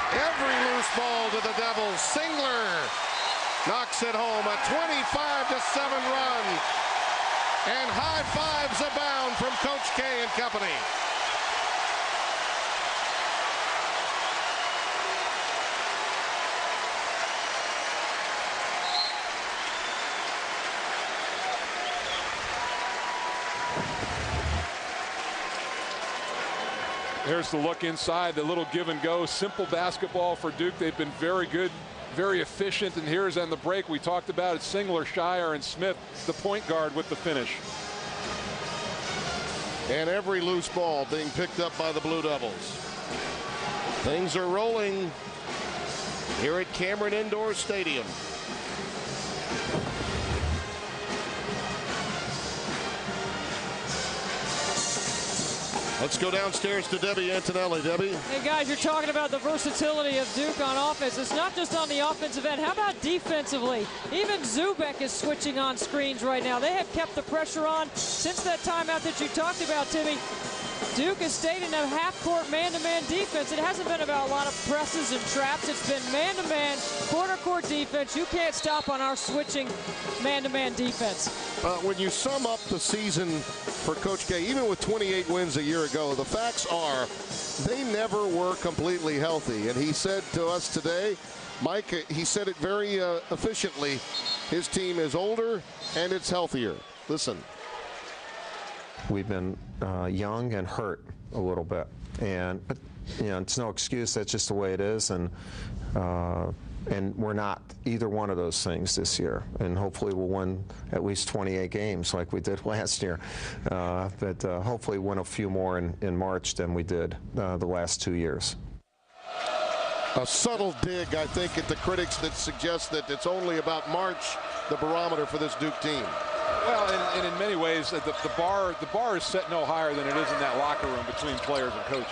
Every loose ball to the Devils. Singler knocks it home, a 25-7 run, and high fives abound from Coach K and company. Here's the look inside, the little give and go. Simple basketball for Duke. They've been very good, very efficient. And here's on the break, we talked about it, Singler, Shire, and Smith, the point guard with the finish. And every loose ball being picked up by the Blue Devils. Things are rolling here at Cameron Indoor Stadium. Let's go downstairs to Debbie Antonelli. Debbie. Hey, guys, you're talking about the versatility of Duke on offense. It's not just on the offensive end. How about defensively? Even Zubek is switching on screens right now. They have kept the pressure on since that timeout that you talked about, Timmy. Duke has stayed in a half-court man-to-man defense. It hasn't been about a lot of presses and traps. It's been man-to-man, quarter-court defense. You can't stop on our switching man-to-man defense. When you sum up the season for Coach K, even with 28 wins a year ago, the facts are they never were completely healthy. And he said to us today, Mike, he said it very efficiently, his team is older and it's healthier. Listen. We've been young and hurt a little bit, but you know, it's no excuse. That's just the way it is, and we're not either one of those things this year. And hopefully we'll win at least 28 games like we did last year, but hopefully win a few more in March than we did the last 2 years. A subtle dig, I think, at the critics that suggest that it's only about March, the barometer for this Duke team. Well, and in many ways, the bar is set no higher than it is in that locker room between players and coaches.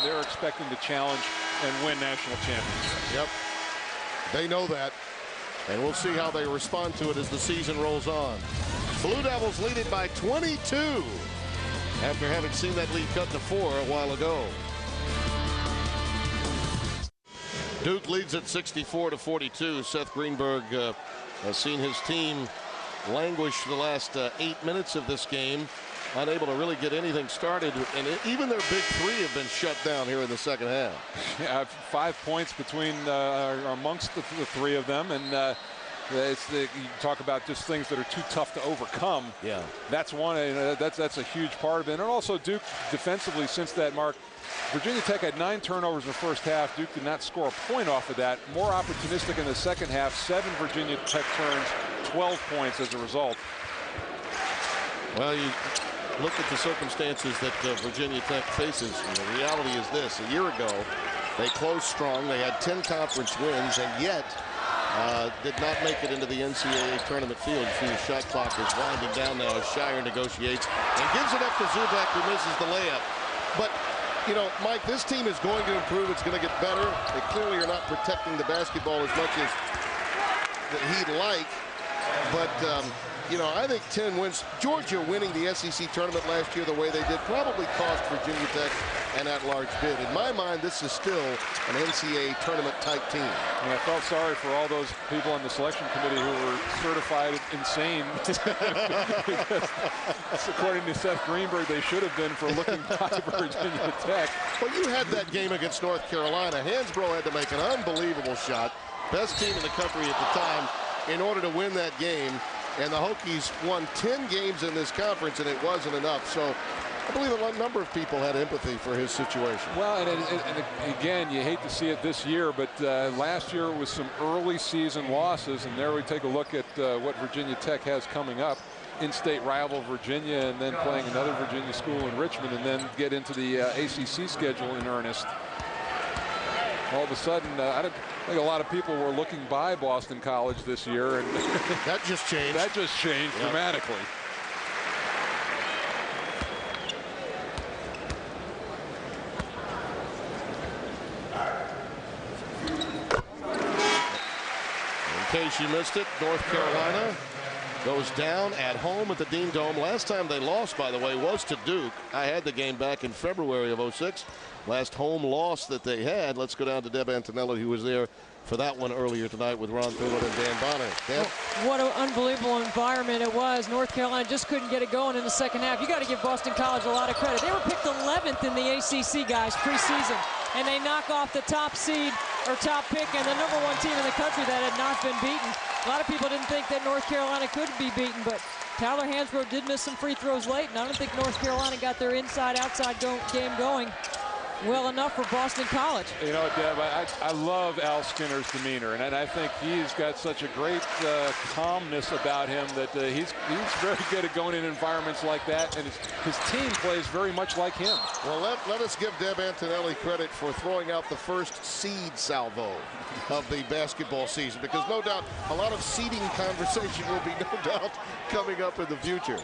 They're expecting to challenge and win national championships. Yep. They know that, and we'll see how they respond to it as the season rolls on. Blue Devils lead it by 22 after having seen that lead cut to 4 a while ago. Duke leads at 64-42. Seth Greenberg has seen his team languish the last 8 minutes of this game, unable to really get anything started, and even their big three have been shut down here in the second half. Yeah, 5 points between amongst the three of them, and you talk about just things that are too tough to overcome. Yeah, that's one. That's a huge part of it. And also Duke defensively, since that mark, Virginia Tech had 9 turnovers in the first half. Duke did not score a point off of that. More opportunistic in the second half. 7 Virginia Tech turns, 12 points as a result. Well, you look at the circumstances that Virginia Tech faces, and the reality is this. A year ago, they closed strong. They had 10 conference wins, and yet did not make it into the NCAA tournament field. You see the shot clock is winding down now as Shire negotiates and gives it up to Zubek, who misses the layup. But you know, Mike, this team is going to improve. It's going to get better. They clearly are not protecting the basketball as much as he'd like. But, you know, I think 10 wins. Georgia winning the SEC tournament last year the way they did probably cost Virginia Tech an at-large bid. In my mind, this is still an NCAA tournament-type team. And I felt sorry for all those people on the selection committee who were certified insane. Because, according to Seth Greenberg, they should have been for looking by Virginia Tech. Well, you had that game against North Carolina. Hansbrough had to make an unbelievable shot. Best team in the country at the time in order to win that game. And the Hokies won 10 games in this conference, and it wasn't enough. So I believe a number of people had empathy for his situation. Well, and again, you hate to see it this year, but last year was some early season losses, and there we take a look at what Virginia Tech has coming up. In-state rival Virginia, and then playing another Virginia school in Richmond, and then get into the ACC schedule in earnest. All of a sudden, I think a lot of people were looking by Boston College this year, and that just changed. That just changed dramatically. In case you missed it, North Carolina goes down at home at the Dean Dome. Last time they lost, by the way, was to Duke. I had the game back in February of '06. Last home loss that they had. Let's go down to Deb Antonelli, who was there for that one earlier tonight with Ron Thurman and Dan Bonner. Dan? What an unbelievable environment it was. North Carolina just couldn't get it going in the second half. You got to give Boston College a lot of credit. They were picked 11th in the ACC, guys, preseason, and they knock off the top seed or top pick and the #1 team in the country that had not been beaten. A lot of people didn't think that North Carolina could be beaten, but Tyler Hansbrough did miss some free throws late, and I don't think North Carolina got their inside-outside game going. well enough for Boston College. You know, Deb, I love Al Skinner's demeanor, and I think he's got such a great calmness about him that he's very good at going in environments like that, and his team plays very much like him. Well, let us give Deb Antonelli credit for throwing out the first seed salvo of the basketball season, because no doubt a lot of seeding conversation will be no doubt coming up in the future.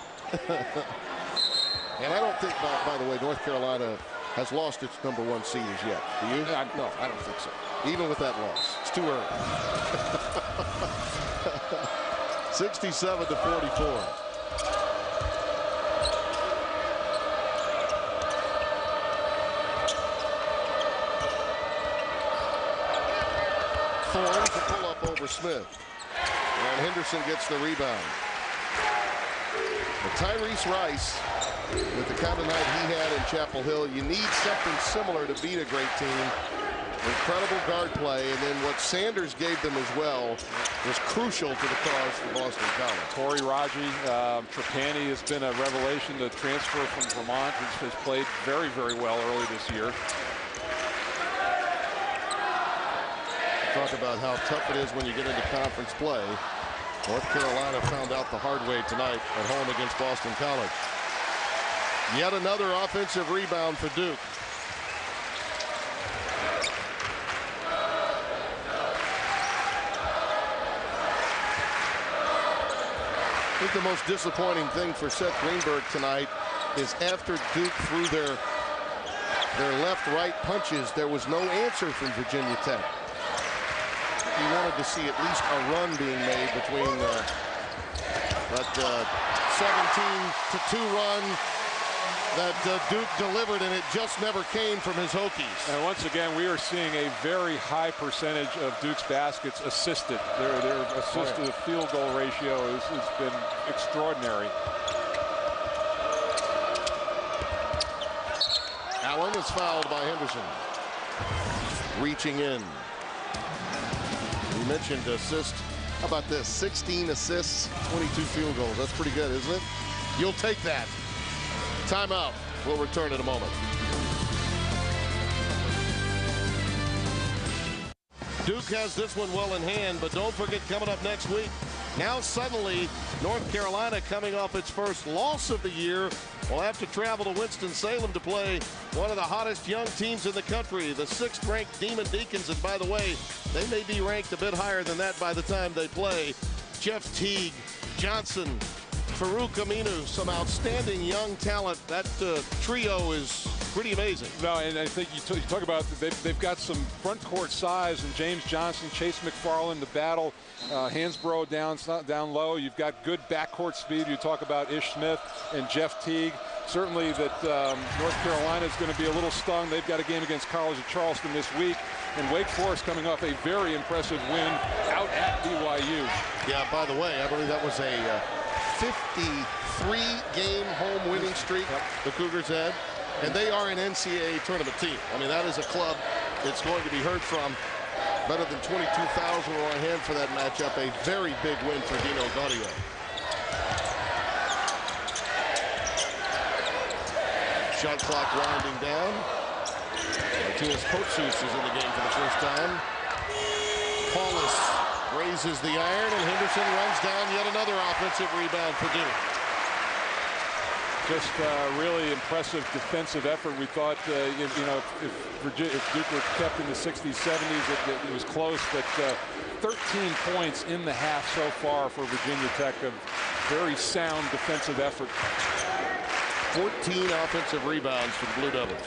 And I don't think, by the way, North Carolina has lost its #1 seed as yet. Do you? No, I don't think so. Even with that loss, it's too early. 67-44. Thorne to pull up over Smith. And Henderson gets the rebound. But Tyrese Rice, with the kind of night he had in Chapel Hill, you need something similar to beat a great team. Incredible guard play, and then what Sanders gave them as well was crucial to the cause for Boston College. Torrey Raji, Trapani has been a revelation. The transfer from Vermont has played very, very well early this year. Talk about how tough it is when you get into conference play. North Carolina found out the hard way tonight at home against Boston College. Yet another offensive rebound for Duke. I think the most disappointing thing for Seth Greenberg tonight is after Duke threw their left-right punches, there was no answer from Virginia Tech. He wanted to see at least a run being made between that 17-2 run that Duke delivered, and it just never came from his Hokies. And once again, we are seeing a very high percentage of Duke's baskets assisted. Their assisted field goal ratio has been extraordinary. Allen is fouled by Henderson. Reaching in. You mentioned assist. How about this? 16 assists, 22 field goals. That's pretty good, isn't it? You'll take that. Timeout. We'll return in a moment. Duke has this one well in hand, but don't forget, coming up next week, now suddenly North Carolina, coming off its first loss of the year, will have to travel to Winston-Salem to play one of the hottest young teams in the country, the 6th-ranked Demon Deacons. And by the way, they may be ranked a bit higher than that by the time they play. Jeff Teague, Johnson, Farouk Aminu, some outstanding young talent. That trio is pretty amazing. No, and I think you talk about they've got some front court size, and James Johnson, Chase McFarland, the battle, Hansbrough down low. You've got good backcourt speed. You talk about Ish Smith and Jeff Teague. Certainly that North Carolina is going to be a little stung. They've got a game against College of Charleston this week, and Wake Forest coming off a very impressive win out at BYU. Yeah, by the way, I believe that was a 53-game home winning streak the Cougars had. And they are an NCAA tournament team. I mean, that is a club that's going to be heard from. Better than 22,000 were on hand for that matchup. A very big win for Dino Gaudio. Shot clock winding down. Martinez Potsus is in the game for the first time. Paulus raises the iron, and Henderson runs down yet another offensive rebound for Duke. Just really impressive defensive effort. We thought, if Duke were kept in the 60s, 70s, it was close, but 13 points in the half so far for Virginia Tech. A very sound defensive effort. 14 offensive rebounds for the Blue Devils.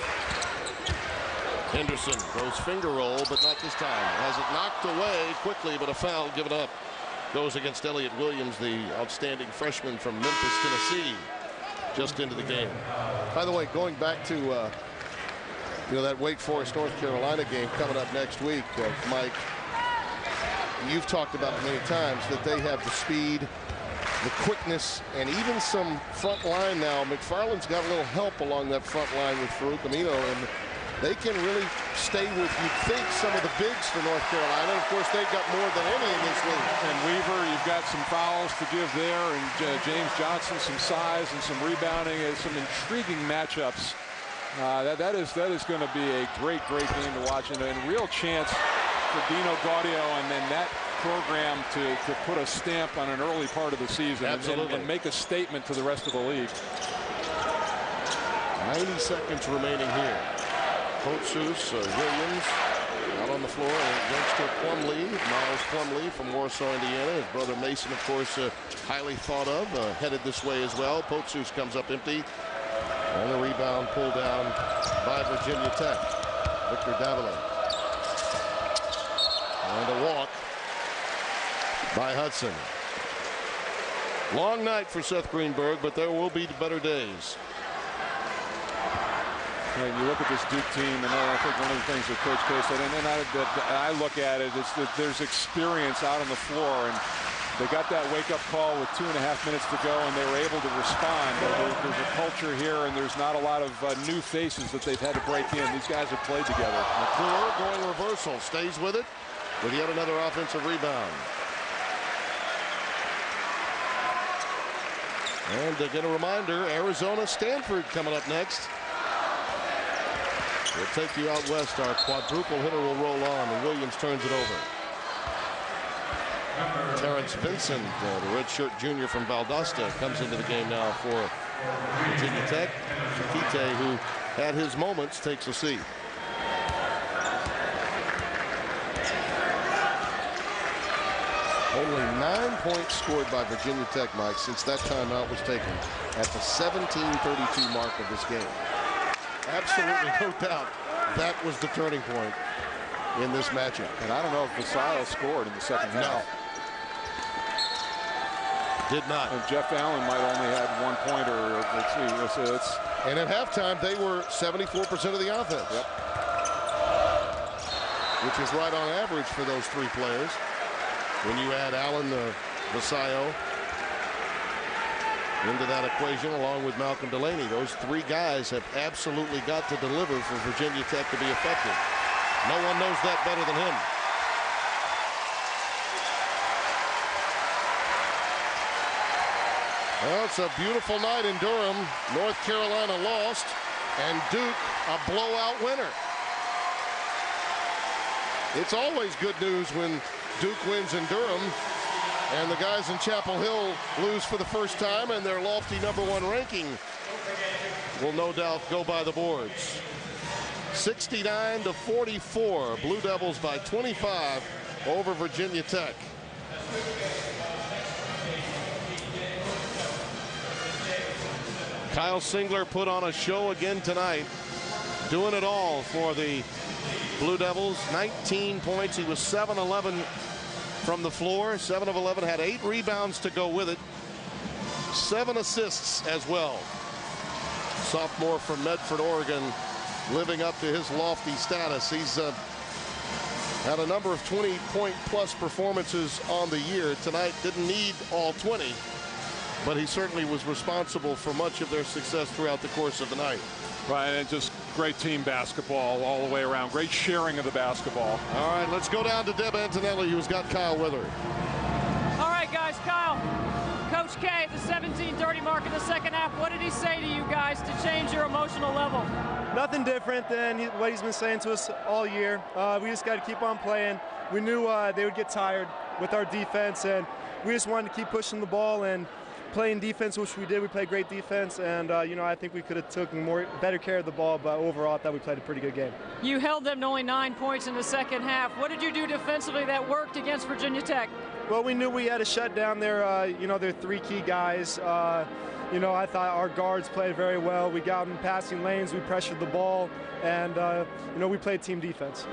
Henderson goes finger roll, but not this time. Has it knocked away quickly, but a foul given up. Goes against Elliott Williams, the outstanding freshman from Memphis, Tennessee. Just into the game. By the way, going back to that Wake Forest North Carolina game coming up next week, Mike, you've talked about many times that they have the speed, the quickness, and even some front line now. McFarland's got a little help along that front line with Farouk Aminu, and they can really stay with, you'd think, some of the bigs for North Carolina. Of course, they've got more than any in this league. And Weaver, you've got some fouls to give there, and James Johnson, some size and some rebounding, and some intriguing matchups That is going to be a great game to watch, and a real chance for Dino Gaudio and then that program to put a stamp on an early part of the season and make a statement to the rest of the league. 90 seconds remaining here. Potsus, Williams out on the floor, and youngster Plumlee, Miles Plumlee from Warsaw, Indiana. His brother Mason, of course, highly thought of, headed this way as well. Potsus comes up empty. And the rebound pulled down by Virginia Tech. Victor Davila. And a walk by Hudson. Long night for Seth Greenberg, but there will be better days. And you look at this Duke team, and I think one of the things that Coach K said, and I look at it, is that there's experience out on the floor, and they got that wake-up call with 2.5 minutes to go, and they were able to respond. There's a culture here, and there's not a lot of new faces that they've had to break in. These guys have played together. McClure going reversal, stays with it with yet another offensive rebound. And again, a reminder, Arizona-Stanford coming up next. We'll take you out west. Our quadruple hitter will roll on, and Williams turns it over. Terrence Vincent, the redshirt junior from Valdosta, comes into the game now for Virginia Tech. Shakite, who had his moments, takes a seat. Only 9 points scored by Virginia Tech, Mike, since that timeout was taken at the 17:32 mark of this game. Absolutely no doubt that was the turning point in this matchup. And I don't know if Vasile scored in the second half. Did not. And Jeff Allen might only had 1 pointer. And at halftime, they were 74% of the offense. Yep. Which is right on average for those three players. When you add Allen, Vasile into that equation, along with Malcolm Delaney, those three guys have absolutely got to deliver for Virginia Tech to be effective. No one knows that better than him. Well, it's a beautiful night in Durham. North Carolina lost, and Duke a blowout winner. It's always good news when Duke wins in Durham, and the guys in Chapel Hill lose for the first time, and their lofty #1 ranking will no doubt go by the boards. 69-44, Blue Devils by 25 over Virginia Tech. Kyle Singler put on a show again tonight, doing it all for the Blue Devils. 19 points. He was 7-11 from the floor. 7 of 11, had 8 rebounds to go with it. 7 assists as well. Sophomore from Medford, Oregon, living up to his lofty status. He's had a number of 20-point-plus performances on the year. Tonight didn't need all 20, but he certainly was responsible for much of their success throughout the course of the night. Right, and just great team basketball all the way around. Great sharing of the basketball. All right, let's go down to Deb Antonelli, who's got Kyle with her. All right, guys, Kyle, Coach K at the 17:30 mark in the second half. What did he say to you guys to change your emotional level? Nothing different than what he's been saying to us all year. We just got to keep on playing. We knew they would get tired with our defense, and we just wanted to keep pushing the ball and playing defense, which we did. We played great defense, and I think we could have taken better care of the ball, but overall I thought we played a pretty good game. You held them to only 9 points in the second half. What did you do defensively that worked against Virginia Tech? Well, we knew we had to shut down their 3 key guys. I thought our guards played very well. We got them passing lanes, we pressured the ball, and we played team defense.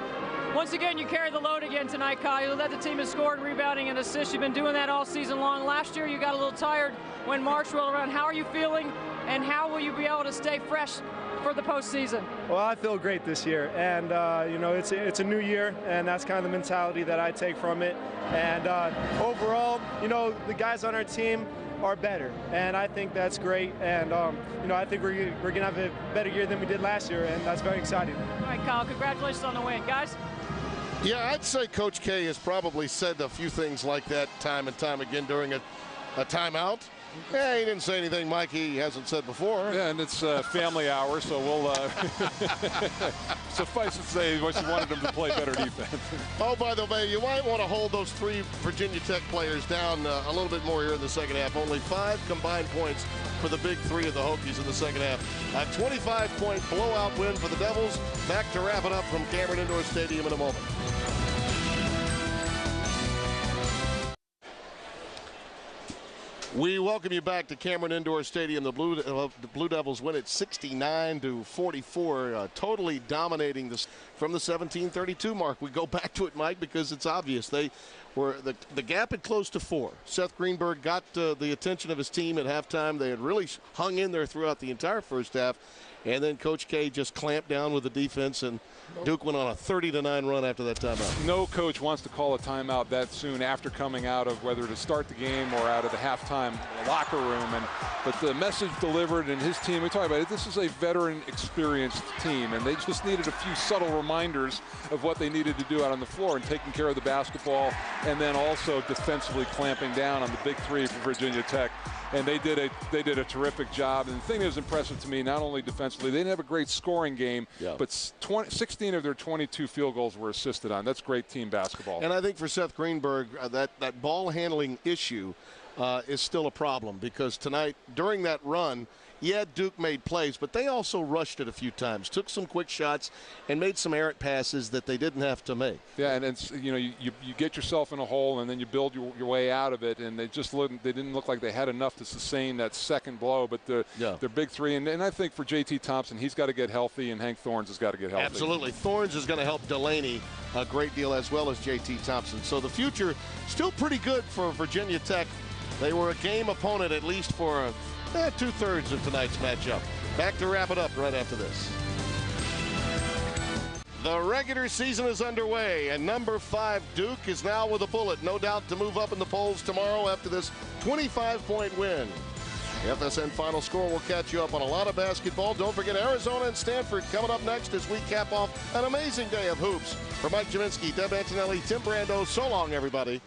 Once again, you carried the load again tonight, Kyle. You led the team in scoring, rebounding, and assists. You've been doing that all season long. Last year, you got a little tired when March rolled around. How are you feeling, and how will you be able to stay fresh for the postseason? Well, I feel great this year, and it's a new year, and that's kind of the mentality that I take from it. And overall, the guys on our team are better, and I think that's great. And I think we're gonna have a better year than we did last year, and that's very exciting. All right, Kyle, congratulations on the win, guys. Yeah, I'd say Coach K has probably said a few things like that time and time again during a timeout. Yeah, he didn't say anything, Mike. He hasn't said before. Yeah, and it's family hour, so we'll suffice to say, he wanted them to play better defense. Oh, by the way, you might want to hold those 3 Virginia Tech players down a little bit more here in the second half. Only 5 combined points for the big 3 of the Hokies in the second half. A 25-point blowout win for the Devils. Back to wrap it up from Cameron Indoor Stadium in a moment. We welcome you back to Cameron Indoor Stadium. The Blue Devils win it 69-44, totally dominating this from the 17:32 mark. We go back to it, Mike, because it's obvious. They were the gap had closed to 4. Seth Greenberg got the attention of his team at halftime. They had really hung in there throughout the entire first half. And then Coach K just clamped down with the defense, and Duke went on a 30-9 run after that timeout. No coach wants to call a timeout that soon after coming out of whether to start the game or out of the halftime locker room. But the message delivered, and his team, we talk about it, this is a veteran, experienced team, and they just needed a few subtle reminders of what they needed to do out on the floor and taking care of the basketball, and then also defensively clamping down on the big 3 for Virginia Tech. And they did a terrific job. And the thing that was impressive to me, not only defensively, they didn't have a great scoring game, but 16 of their 22 field goals were assisted on. That's great team basketball. And I think for Seth Greenberg, that ball handling issue is still a problem, because tonight, during that run, yeah, Duke made plays, but they also rushed it a few times, took some quick shots, and made some errant passes that they didn't have to make. Yeah, and it's, you get yourself in a hole, and then you build your way out of it, and they didn't look like they had enough to sustain that second blow. But their big 3, and I think for J.T. Thompson, he's got to get healthy, and Hank Thorns has got to get healthy. Absolutely. Thorns is going to help Delaney a great deal, as well as J.T. Thompson. So the future still pretty good for Virginia Tech. They were a game opponent, at least for 2/3 of tonight's matchup. Back to wrap it up right after this. The regular season is underway, and number 5 Duke is now with a bullet, no doubt to move up in the polls tomorrow after this 25-point win. The FSN Final Score will catch you up on a lot of basketball. Don't forget Arizona and Stanford coming up next as we cap off an amazing day of hoops. For Mike Jaminski, Deb Antonelli, Tim Brando, so long, everybody.